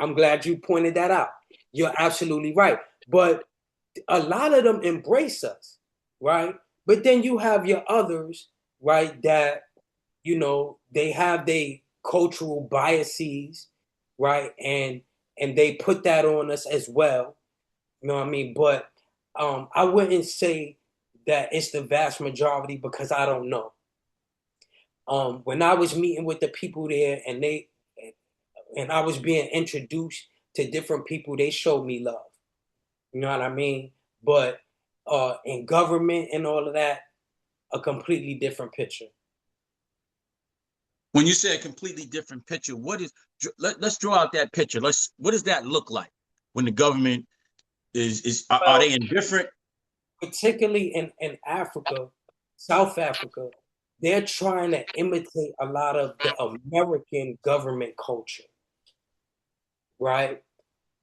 I'm glad you pointed that out. You're absolutely right. But a lot of them embrace us, right? But then you have your others, right, that they have their cultural biases, right? And they put that on us as well. You know what I mean? But I wouldn't say that it's the vast majority because I don't know. When I was meeting with the people there and I was being introduced to different people, they showed me love. You know what I mean? But in government and all of that, a completely different picture. When you say a completely different picture, let's draw out that picture. What does that look like when the government are they indifferent? Particularly in Africa, South Africa, they're trying to imitate a lot of the American government culture, right?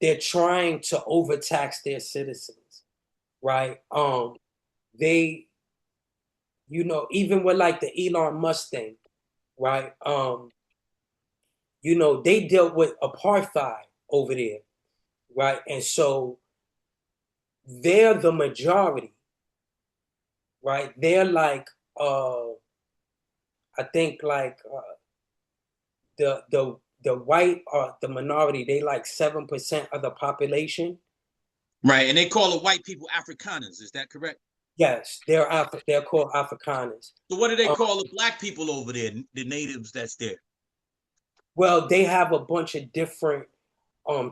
They're trying to overtax their citizens, right? They, even with like the Elon Musk thing, right? They dealt with apartheid over there, right? And so they're the majority, right? They're like, I think like the white or the minority, they like 7% of the population. Right, and they call the white people Afrikaners. Is that correct? Yes, they're called Afrikaners. So what do they call the black people over there, the natives that's there? Well, they have a bunch of different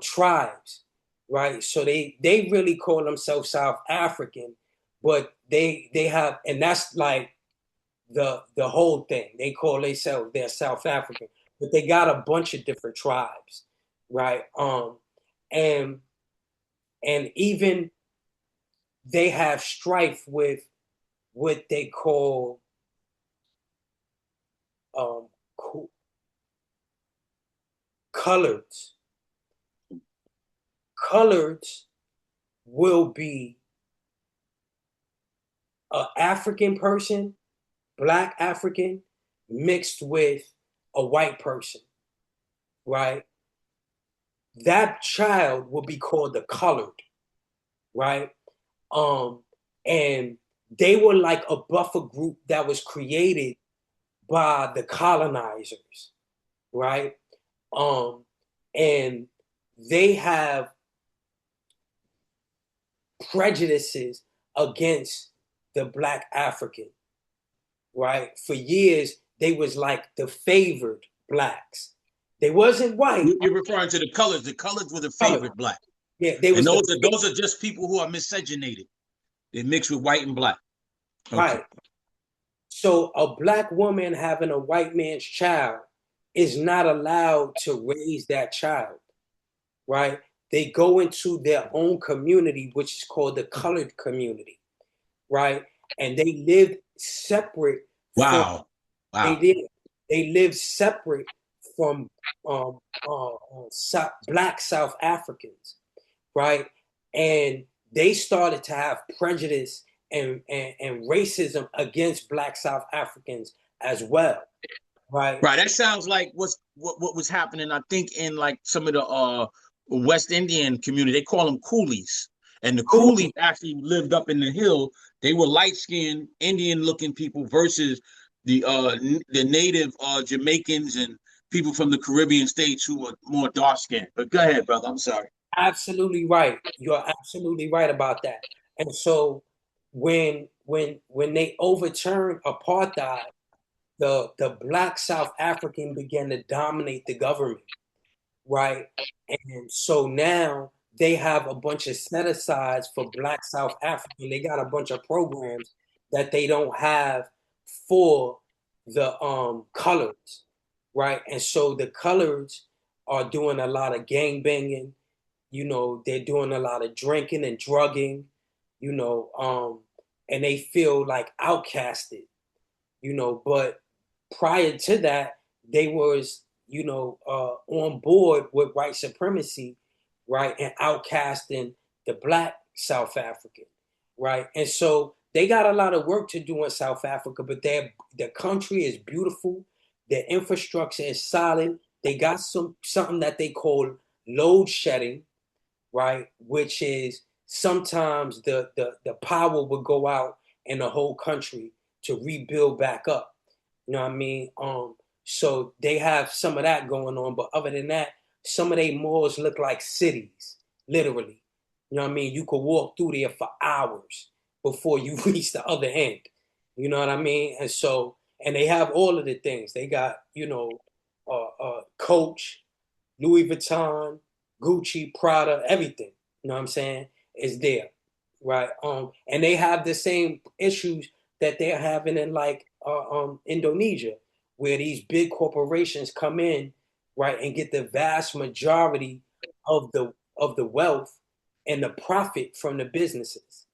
tribes, right? So they really call themselves South African, but they have, and that's like the whole thing. They call themselves they're South African, but they got a bunch of different tribes, right? And even they have strife with what they call um, coloreds. Coloreds will be an African person, Black African, mixed with a white person, right? That child will be called the colored, right? And they were like a buffer group that was created by the colonizers, right? And they have prejudices against the Black African, right? For years, they was like the favored Blacks. They wasn't white. You're referring to the colors. The colors were the Colored. favorite Black. Yeah, they And was those are just people who are miscegenated. They mix with white and Black. Okay. right. So a Black woman having a white man's child is not allowed to raise that child, right? They go into their own community, which is called the colored community, right? And they live separate from Wow. they Wow. live they live separate from Black South Africans, right? And they started to have prejudice and racism against Black South Africans as well, right? Right. That sounds like what was happening, I think, in like some of the West Indian community. They call them coolies. And the Cool. coolies actually lived up in the hill. They were light-skinned, Indian-looking people versus the native Jamaicans and people from the Caribbean states who were more dark-skinned. But go ahead, brother. I'm sorry. Absolutely right. You're absolutely right about that. And so when they overturned apartheid, the Black South African began to dominate the government, right? And so now they have a bunch of set asides for Black South African. They got a bunch of programs that they don't have for the coloreds, right? And so the coloreds are doing a lot of gang banging. They're doing a lot of drinking and drugging. And they feel like outcasted. But prior to that, they was on board with white supremacy, right, and outcasting the Black South African, right, and so they got a lot of work to do in South Africa, but the country is beautiful, their infrastructure is solid, they got something that they call load shedding, right, which is sometimes the power would go out in the whole country to rebuild back up. You know what I mean? So they have some of that going on, but other than that, some of their malls look like cities, literally. You know what I mean? You could walk through there for hours before you reach the other end. You know what I mean? And they have all of the things. They got, Coach, Louis Vuitton, Gucci, Prada, everything. You know what I'm saying? Is there, right? And they have the same issues that they're having in like Indonesia, where these big corporations come in, right, and get the vast majority of the wealth and the profit from the businesses,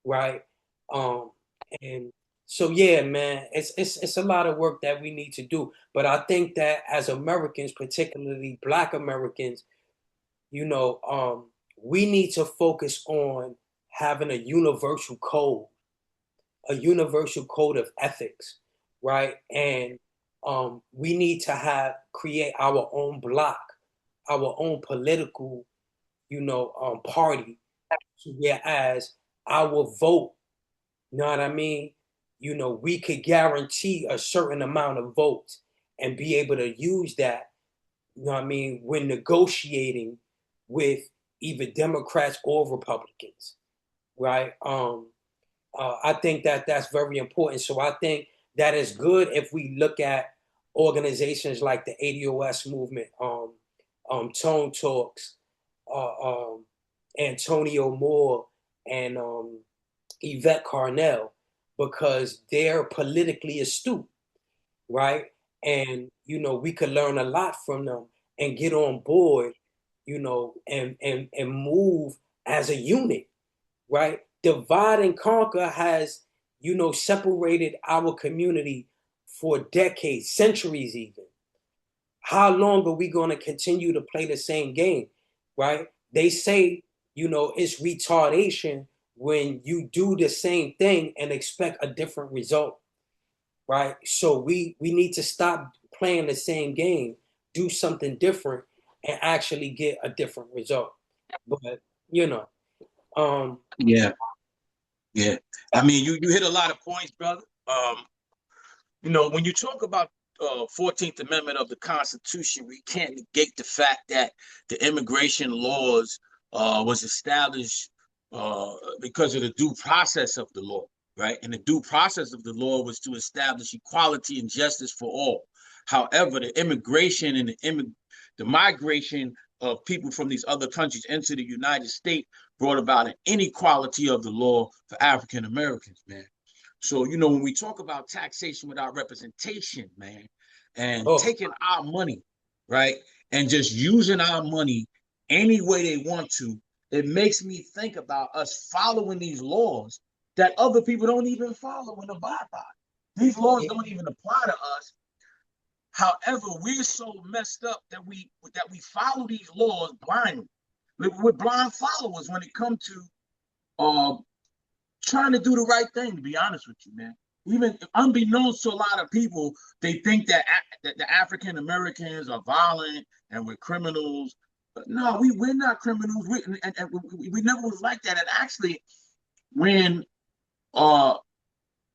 right? And so yeah, man, it's a lot of work that we need to do. But I think that as Americans, particularly Black Americans, we need to focus on having a universal code of ethics, right? And we need to create our own block, our own political, party, whereas our vote, you know what I mean? We could guarantee a certain amount of votes and be able to use that, you know what I mean, when negotiating with either Democrats or Republicans, right? I think that that's very important. So I think that is good if we look at organizations like the ADOS movement, Tone Talks, Antonio Moore, and Yvette Carnell, because they're politically astute, right? And we could learn a lot from them and get on board, and move as a unit, right? divide and conquer has, separated our community for decades, centuries even. How long are we going to continue to play the same game, right? They say, it's retardation when you do the same thing and expect a different result, right? So we need to stop playing the same game, do something different, and actually get a different result. But you know, um, Yeah, yeah. I mean, you hit a lot of points, brother. When you talk about 14th Amendment of the Constitution, we can't negate the fact that the immigration laws was established because of the due process of the law, right? And the due process of the law was to establish equality and justice for all. However, the immigration and the migration of people from these other countries into the United States brought about an inequality of the law for African Americans, man. So, when we talk about taxation without representation, man, and taking our money, right, and just using our money any way they want to, it makes me think about us following these laws that other people don't even follow and abide by. These laws don't even apply to us. However, we're so messed up that we follow these laws blindly. We're blind followers when it comes to trying to do the right thing, to be honest with you, man. Even unbeknownst to a lot of people, they think that the African Americans are violent and we're criminals. But no, we're not criminals. We never was like that. And actually, when the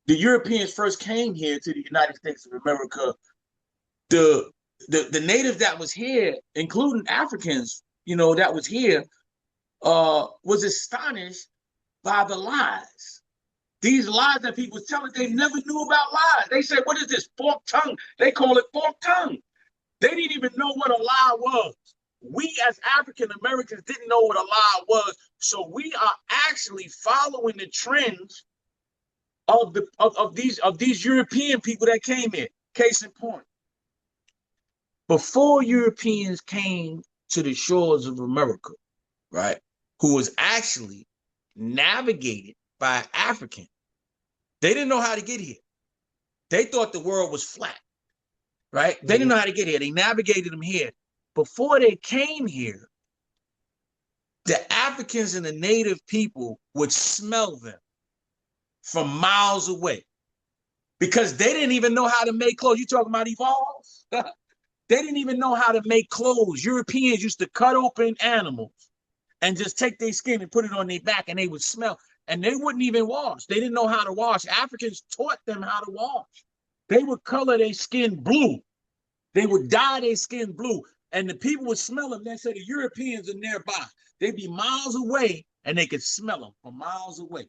Europeans first came here to the United States of America, the natives that was here, including Africans, that was here, was astonished by the lies. These lies that people was telling, they never knew about lies. They said, what is this, forked tongue? They call it forked tongue. They didn't even know what a lie was. We as African Americans didn't know what a lie was. So we are actually following the trends of these European people that came here. Case in point. Before Europeans came to the shores of America, right, who was actually navigated by African, they didn't know how to get here. They thought the world was flat, right? They didn't know how to get here. They navigated them here. Before they came here, the Africans and the native people would smell them from miles away because they didn't even know how to make clothes. You talking about evolve? They didn't even know how to make clothes. Europeans used to cut open animals and just take their skin and put it on their back, and they would smell. And they wouldn't even wash. They didn't know how to wash. Africans taught them how to wash. They would color their skin blue. They would dye their skin blue. And the people would smell them. They say the Europeans are nearby. They'd be miles away, and they could smell them from miles away.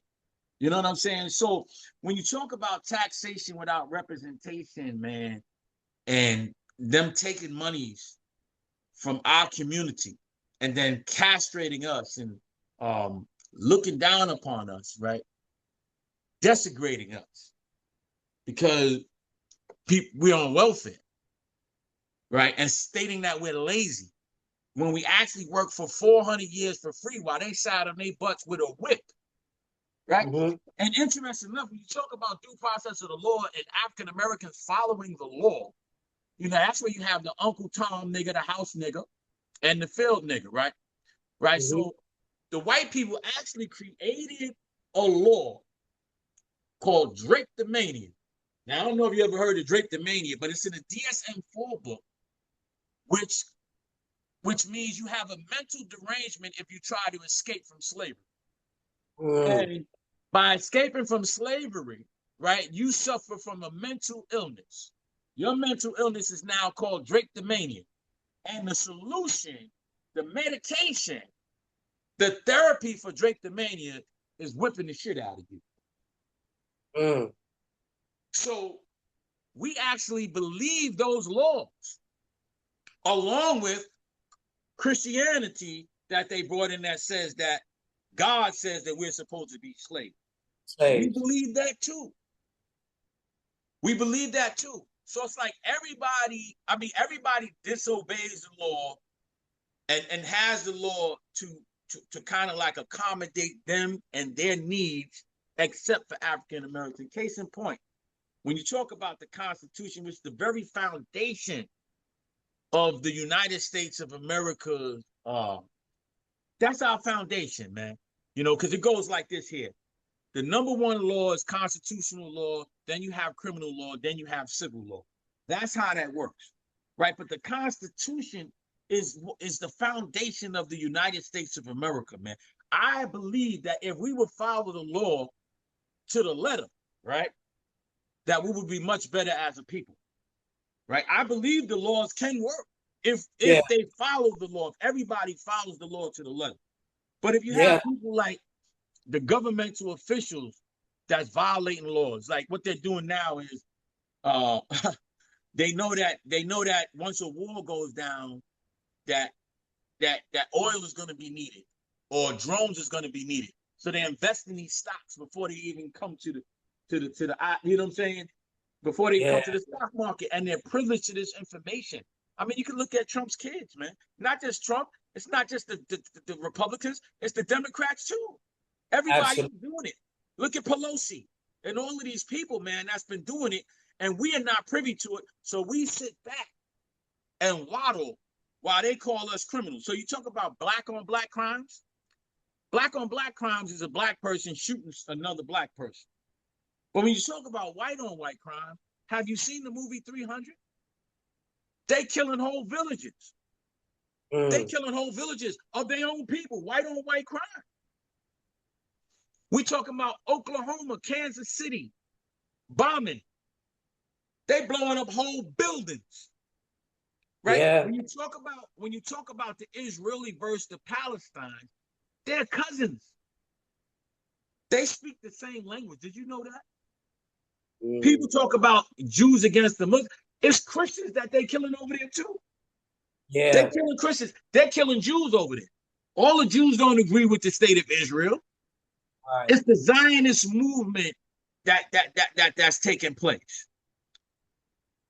You know what I'm saying? So when you talk about taxation without representation, man, and them taking monies from our community and then castrating us and looking down upon us, right? Desecrating us because we're on welfare, right? And stating that we're lazy when we actually work for 400 years for free while they sat on their butts with a whip, right? And interesting enough, when you talk about due process of the law and African Americans following the law, that's where you have the Uncle Tom nigga, the house nigga, and the field nigga, right? Right. So the white people actually created a law called Drapetomania. Now, I don't know if you ever heard of Drapetomania, but it's in the DSM-4 book, which means you have a mental derangement if you try to escape from slavery. And by escaping from slavery, right, you suffer from a mental illness. Your mental illness is now called Drapetomania. And the solution, the medication, the therapy for Drapetomania is whipping the shit out of you. So we actually believe those laws, along with Christianity that they brought in that says that God says that we're supposed to be slaves. We believe that too. We believe that too. So it's like everybody disobeys the law and has the law to to kind of like accommodate them and their needs, except for African Americans. Case in point, when you talk about the Constitution, which is the very foundation of the United States of America, that's our foundation, man. You know, because it goes like this here. The number one law is constitutional law, then you have criminal law, then you have civil law. That's how that works, right? But the Constitution is the foundation of the United States of America, man. I believe that if we would follow the law to the letter, right, that we would be much better as a people, right? I believe the laws can work if they follow the law, if everybody follows the law to the letter. But if you have people like the governmental officials that's violating laws, like what they're doing now is they know that once a war goes down, that oil is going to be needed or drones is going to be needed. So they invest in these stocks before they even come to the you know what I'm saying? Before they come to the stock market, and they're privileged to this information. I mean, you can look at Trump's kids, man. Not just Trump. It's not just the Republicans. It's the Democrats too. Everybody's doing it. Look at Pelosi and all of these people, man, that's been doing it, and we are not privy to it. So we sit back and waddle while they call us criminals. So you talk about black on black crimes. Black on black crimes is a black person shooting another black person. But when you talk about white on white crime, have you seen the movie 300? They killing whole villages. They killing whole villages of their own people, white on white crime. We talking about Oklahoma, Kansas City, bombing. They blowing up whole buildings. Right? Yeah. When you talk about the Israeli versus the Palestine, they're cousins. They speak the same language. Did you know that? People talk about Jews against the Muslims. It's Christians that they're killing over there too. Yeah. They're killing Christians. They're killing Jews over there. All the Jews don't agree with the state of Israel. Right. It's the Zionist movement that's taking place.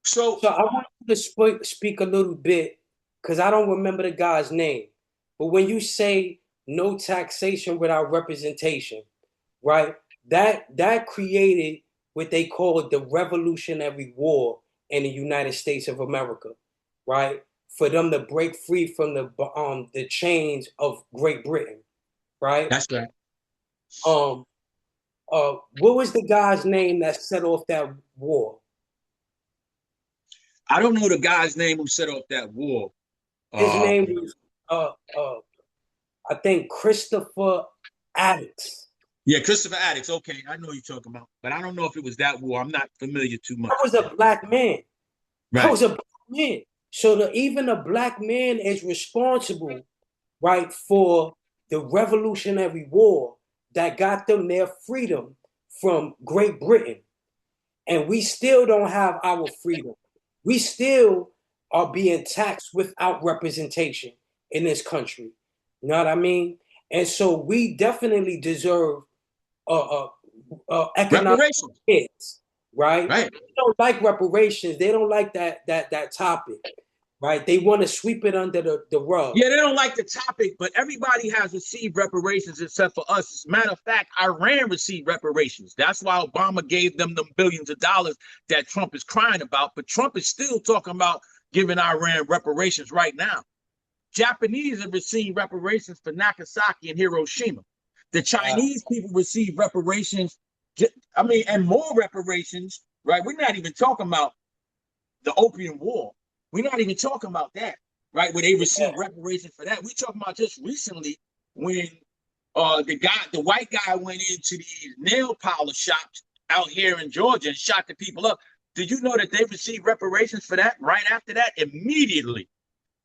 So I want you to speak a little bit, because I don't remember the guy's name. But when you say no taxation without representation, right? That created what they call the Revolutionary War in the United States of America, right? For them to break free from the chains of Great Britain, right? That's right. What was the guy's name that set off that war? I don't know the guy's name who set off that war. His name was I think Christopher Addicks. Yeah, Christopher Addicks. Okay, I know you're talking about, but I don't know if it was that war. I'm not familiar too much. That was a black man. Right. That was a black man. So even a black man is responsible, right, for the Revolutionary War that got them their freedom from Great Britain. And we still don't have our freedom. We still are being taxed without representation in this country. You know what I mean? And so we definitely deserve economic hits, right? They don't like reparations. They don't like that topic, right? They want to sweep it under the rug. Yeah, they don't like the topic, but everybody has received reparations except for us. As a matter of fact, Iran received reparations. That's why Obama gave them billions of dollars that Trump is crying about. But Trump is still talking about giving Iran reparations right now. Japanese have received reparations for Nagasaki and Hiroshima. The Chinese people receive reparations, and more reparations, right? We're not even talking about the Opium War. We're not even talking about that, right? Where they received reparations for that. We're talking about just recently when the white guy went into these nail polish shops out here in Georgia and shot the people up. Did you know that they received reparations for that right after that? Immediately.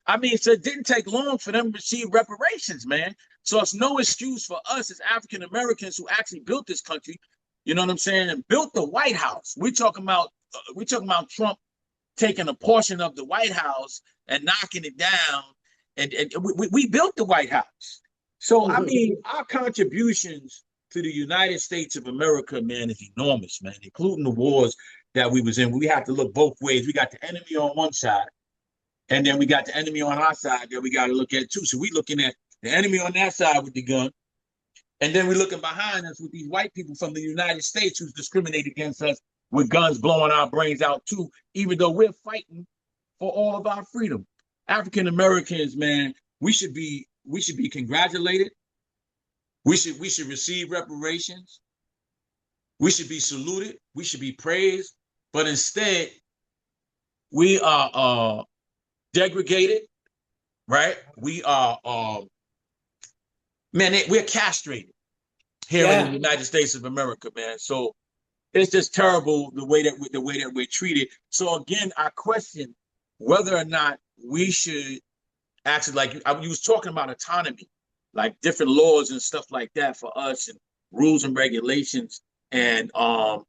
I mean, so it didn't take long for them to receive reparations, man. So it's no excuse for us as African Americans who actually built this country, you know what I'm saying, and built the White House. We're talking about Trump taking a portion of the White House and knocking it down, and we built the White House. So I mean, our contributions to the United States of America, man, is enormous, man, including the wars that we was in. We have to look both ways. We got the enemy on one side, and then we got the enemy on our side that we got to look at too. So we're looking at The enemy on that side with the gun. And then we're looking behind us with these white people from the United States who's discriminate against us with guns blowing our brains out too, even though we're fighting for all of our freedom. African Americans, man, we should be congratulated. We should receive reparations. We should be saluted. We should be praised. But instead, we are degraded, right? We are man, we're castrated here in the United States of America, man. So it's just terrible the way that we're treated. So again, I question whether or not we should actually, like you was talking about autonomy, like different laws and stuff like that for us, and rules and regulations. And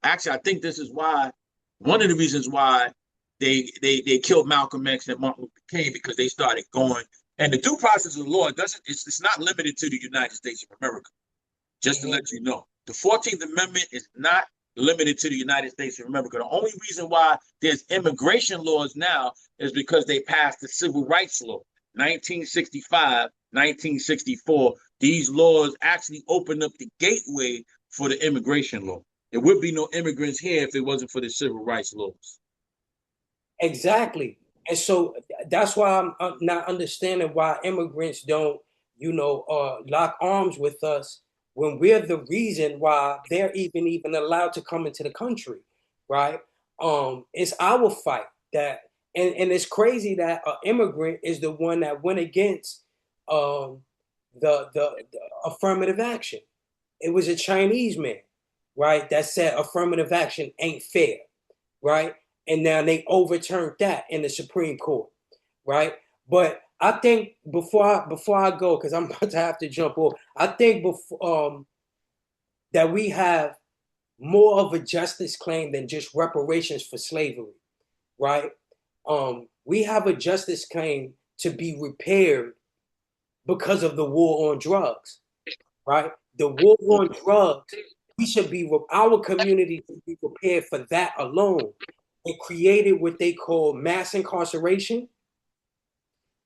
actually, I think this is why one of the reasons why they killed Malcolm X and Martin Luther King, because they started going. And the due process of the law it's not limited to the United States of America. Just to let you know, the 14th Amendment is not limited to the United States of America. The only reason why there's immigration laws now is because they passed the Civil Rights Law, 1965, 1964. These laws actually opened up the gateway for the immigration law. There would be no immigrants here if it wasn't for the civil rights laws. Exactly. And so that's why I'm not understanding why immigrants don't, lock arms with us when we're the reason why they're even allowed to come into the country, right? It's our fight that, and it's crazy that an immigrant is the one that went against the affirmative action. It was a Chinese man, right, that said affirmative action ain't fair, right? And now they overturned that in the Supreme Court, right? But I think before I go, because I'm about to have to jump off, I think that we have more of a justice claim than just reparations for slavery, right? We have a justice claim to be repaired because of the war on drugs, right? The war on drugs, our community should be prepared for that alone. It created what they call mass incarceration,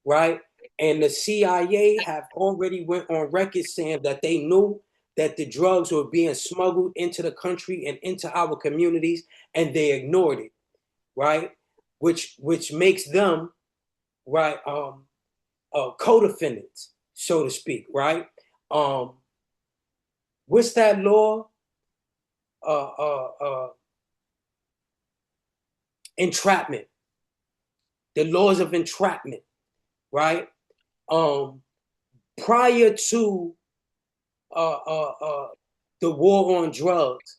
right? And the CIA have already went on record saying that they knew that the drugs were being smuggled into the country and into our communities, and they ignored it, right? Which makes them, right, co-defendants, so to speak, right? What's that law? Entrapment. The laws of entrapment, right? Prior to the war on drugs,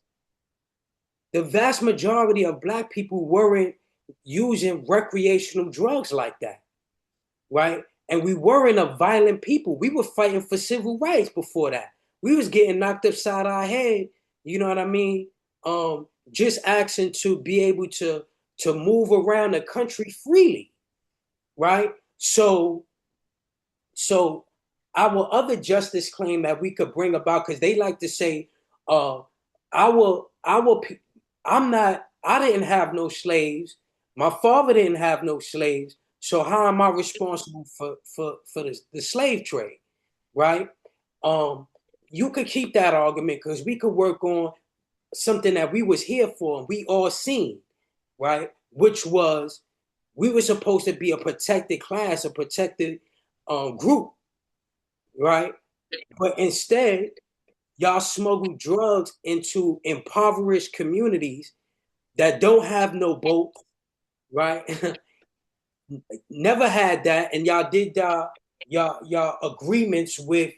the vast majority of Black people weren't using recreational drugs like that, right? And we weren't a violent people. We were fighting for civil rights before that. We was getting knocked upside our head, you know what I mean? Just asking to be able to move around the country freely, right? So our other justice claim that we could bring about, because they like to say, I didn't have no slaves. My father didn't have no slaves. So how am I responsible for the slave trade, right? You could keep that argument because we could work on something that we was here for and we all seen, right? Which was, we were supposed to be a protected class, a protected group, right? But instead, y'all smuggle drugs into impoverished communities that don't have no boats, right? Never had that, and y'all did y'all agreements with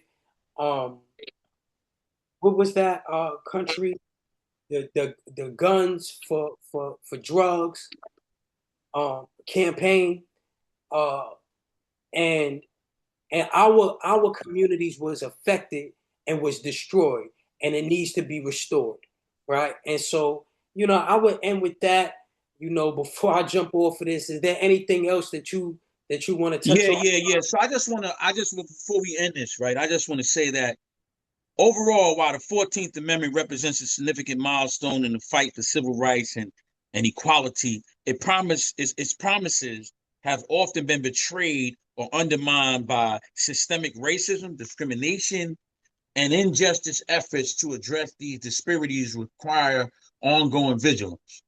what was that country? The guns for drugs campaign, and our communities was affected and was destroyed, and it needs to be restored, right? And so, I would end with that. Before I jump off of this, is there anything else that you want to touch on? Yeah. So before we end this, right, I just want to say that overall, while the 14th Amendment represents a significant milestone in the fight for civil rights and equality, its promises have often been betrayed or undermined by systemic racism, discrimination, and injustice. Efforts to address these disparities require ongoing vigilance,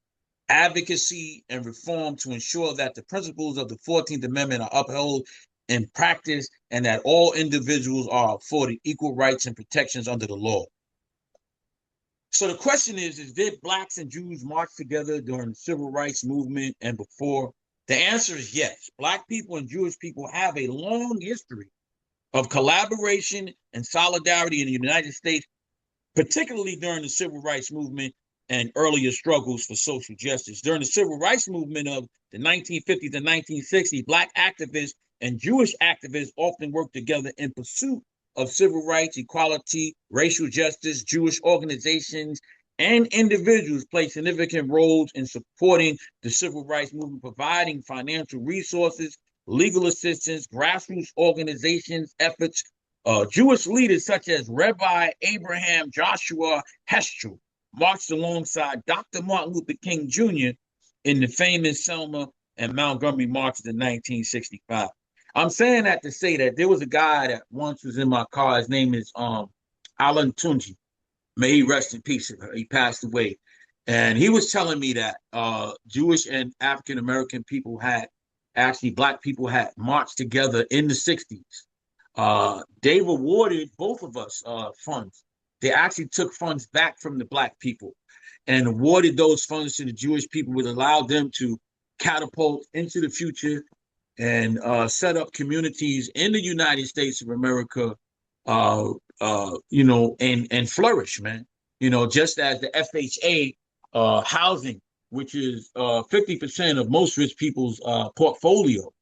advocacy, and reform to ensure that the principles of the 14th Amendment are upheld in practice and that all individuals are afforded equal rights and protections under the law. So the question is did Blacks and Jews march together during the Civil Rights Movement and before? The answer is yes. Black people and Jewish people have a long history of collaboration and solidarity in the United States, particularly during the Civil Rights Movement and earlier struggles for social justice. During the Civil Rights Movement of the 1950s and 1960s, Black activists and Jewish activists often worked together in pursuit of civil rights, equality, racial justice. Jewish organizations and individuals played significant roles in supporting the civil rights movement, providing financial resources, legal assistance, grassroots organizations, efforts. Jewish leaders such as Rabbi Abraham Joshua Heschel marched alongside Dr. Martin Luther King Jr. in the famous Selma and Montgomery March in 1965. I'm saying that to say that there was a guy that once was in my car. His name is Alan Tunji. May he rest in peace. He passed away. And he was telling me that Jewish and African American people had, actually Black people had marched together in the 60s. They rewarded both of us funds. They actually took funds back from the Black people and awarded those funds to the Jewish people, which allowed them to catapult into the future and set up communities in the United States of America, and flourish, man. Just as the FHA housing, which is 50% of most rich people's portfolio,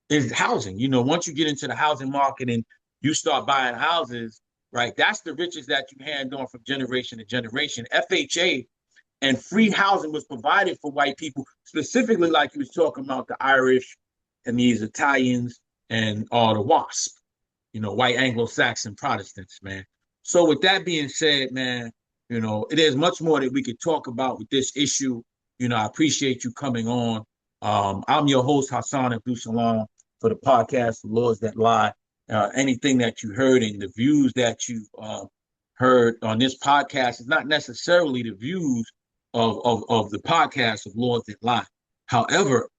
is housing. Once you get into the housing market and you start buying houses, right, that's the riches that you hand on from generation to generation. FHA and free housing was provided for white people, specifically like you was talking about the Irish and these Italians and the WASP, white Anglo-Saxon Protestants, man. So with that being said, man, it is much more that we could talk about with this issue. I appreciate you coming on. I'm your host, Hassan Abdul Salam, for the podcast, The Laws That Lie. Anything that you heard and the views that you heard on this podcast is not necessarily the views of the podcast of Laws That Lie. However,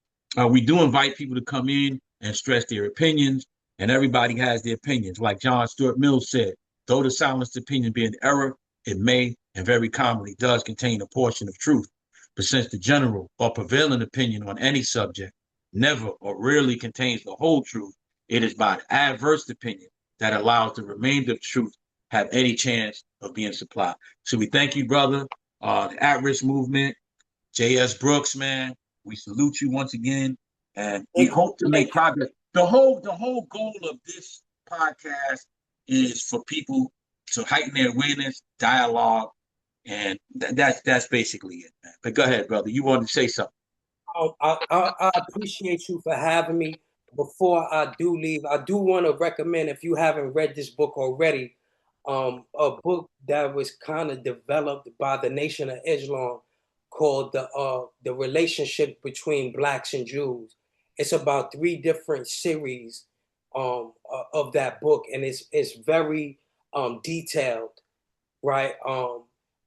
we do invite people to come in and stress their opinions, and everybody has their opinions. Like John Stuart Mill said, though the silenced opinion be an error, it may and very commonly does contain a portion of truth. But since the general or prevailing opinion on any subject never or rarely contains the whole truth, it is by the adverse opinion that allows the remainder of truth have any chance of being supplied. So we thank you, brother. The At-Risk Movement, J.S. Brooks, man. We salute you once again, and we hope to make progress. The whole goal of this podcast is for people to heighten their awareness, dialogue, and that's basically it, man. But go ahead, brother. You wanted to say something. I appreciate you for having me. Before I do leave, I do want to recommend, if you haven't read this book already, a book that was kind of developed by the Nation of Islam called the Relationship Between Blacks and Jews. It's about 3 different series of that book, and it's very detailed, right?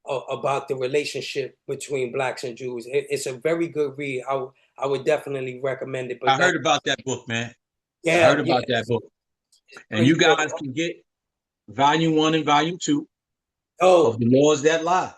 About the relationship between Blacks and Jews. It's a very good read. I would definitely recommend it. But I heard about that book, man. Yeah, I heard about that book. And you guys can get Volume 1 and Volume 2 of The Laws That Lie.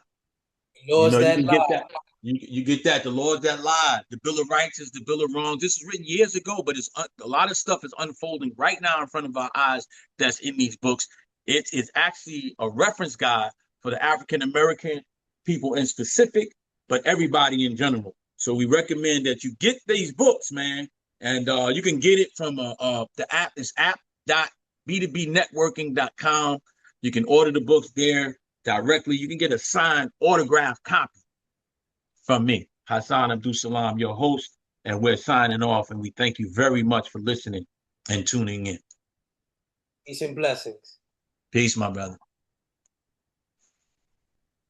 Laws That Lie. Get that. You get that. The Laws That Lie. The Bill of Rights is the Bill of Wrongs. This was written years ago, but it's a lot of stuff is unfolding right now in front of our eyes that's in these books. It is actually a reference guide for the African American people in specific, but everybody in general. So we recommend that you get these books, man. And you can get it from the app. It's app.b2bnetworking.com. You can order the books there directly. You can get a signed autographed copy from me, Hassan Abdul Salam, your host, and we're signing off. And we thank you very much for listening and tuning in. Peace and blessings. Peace, my brother.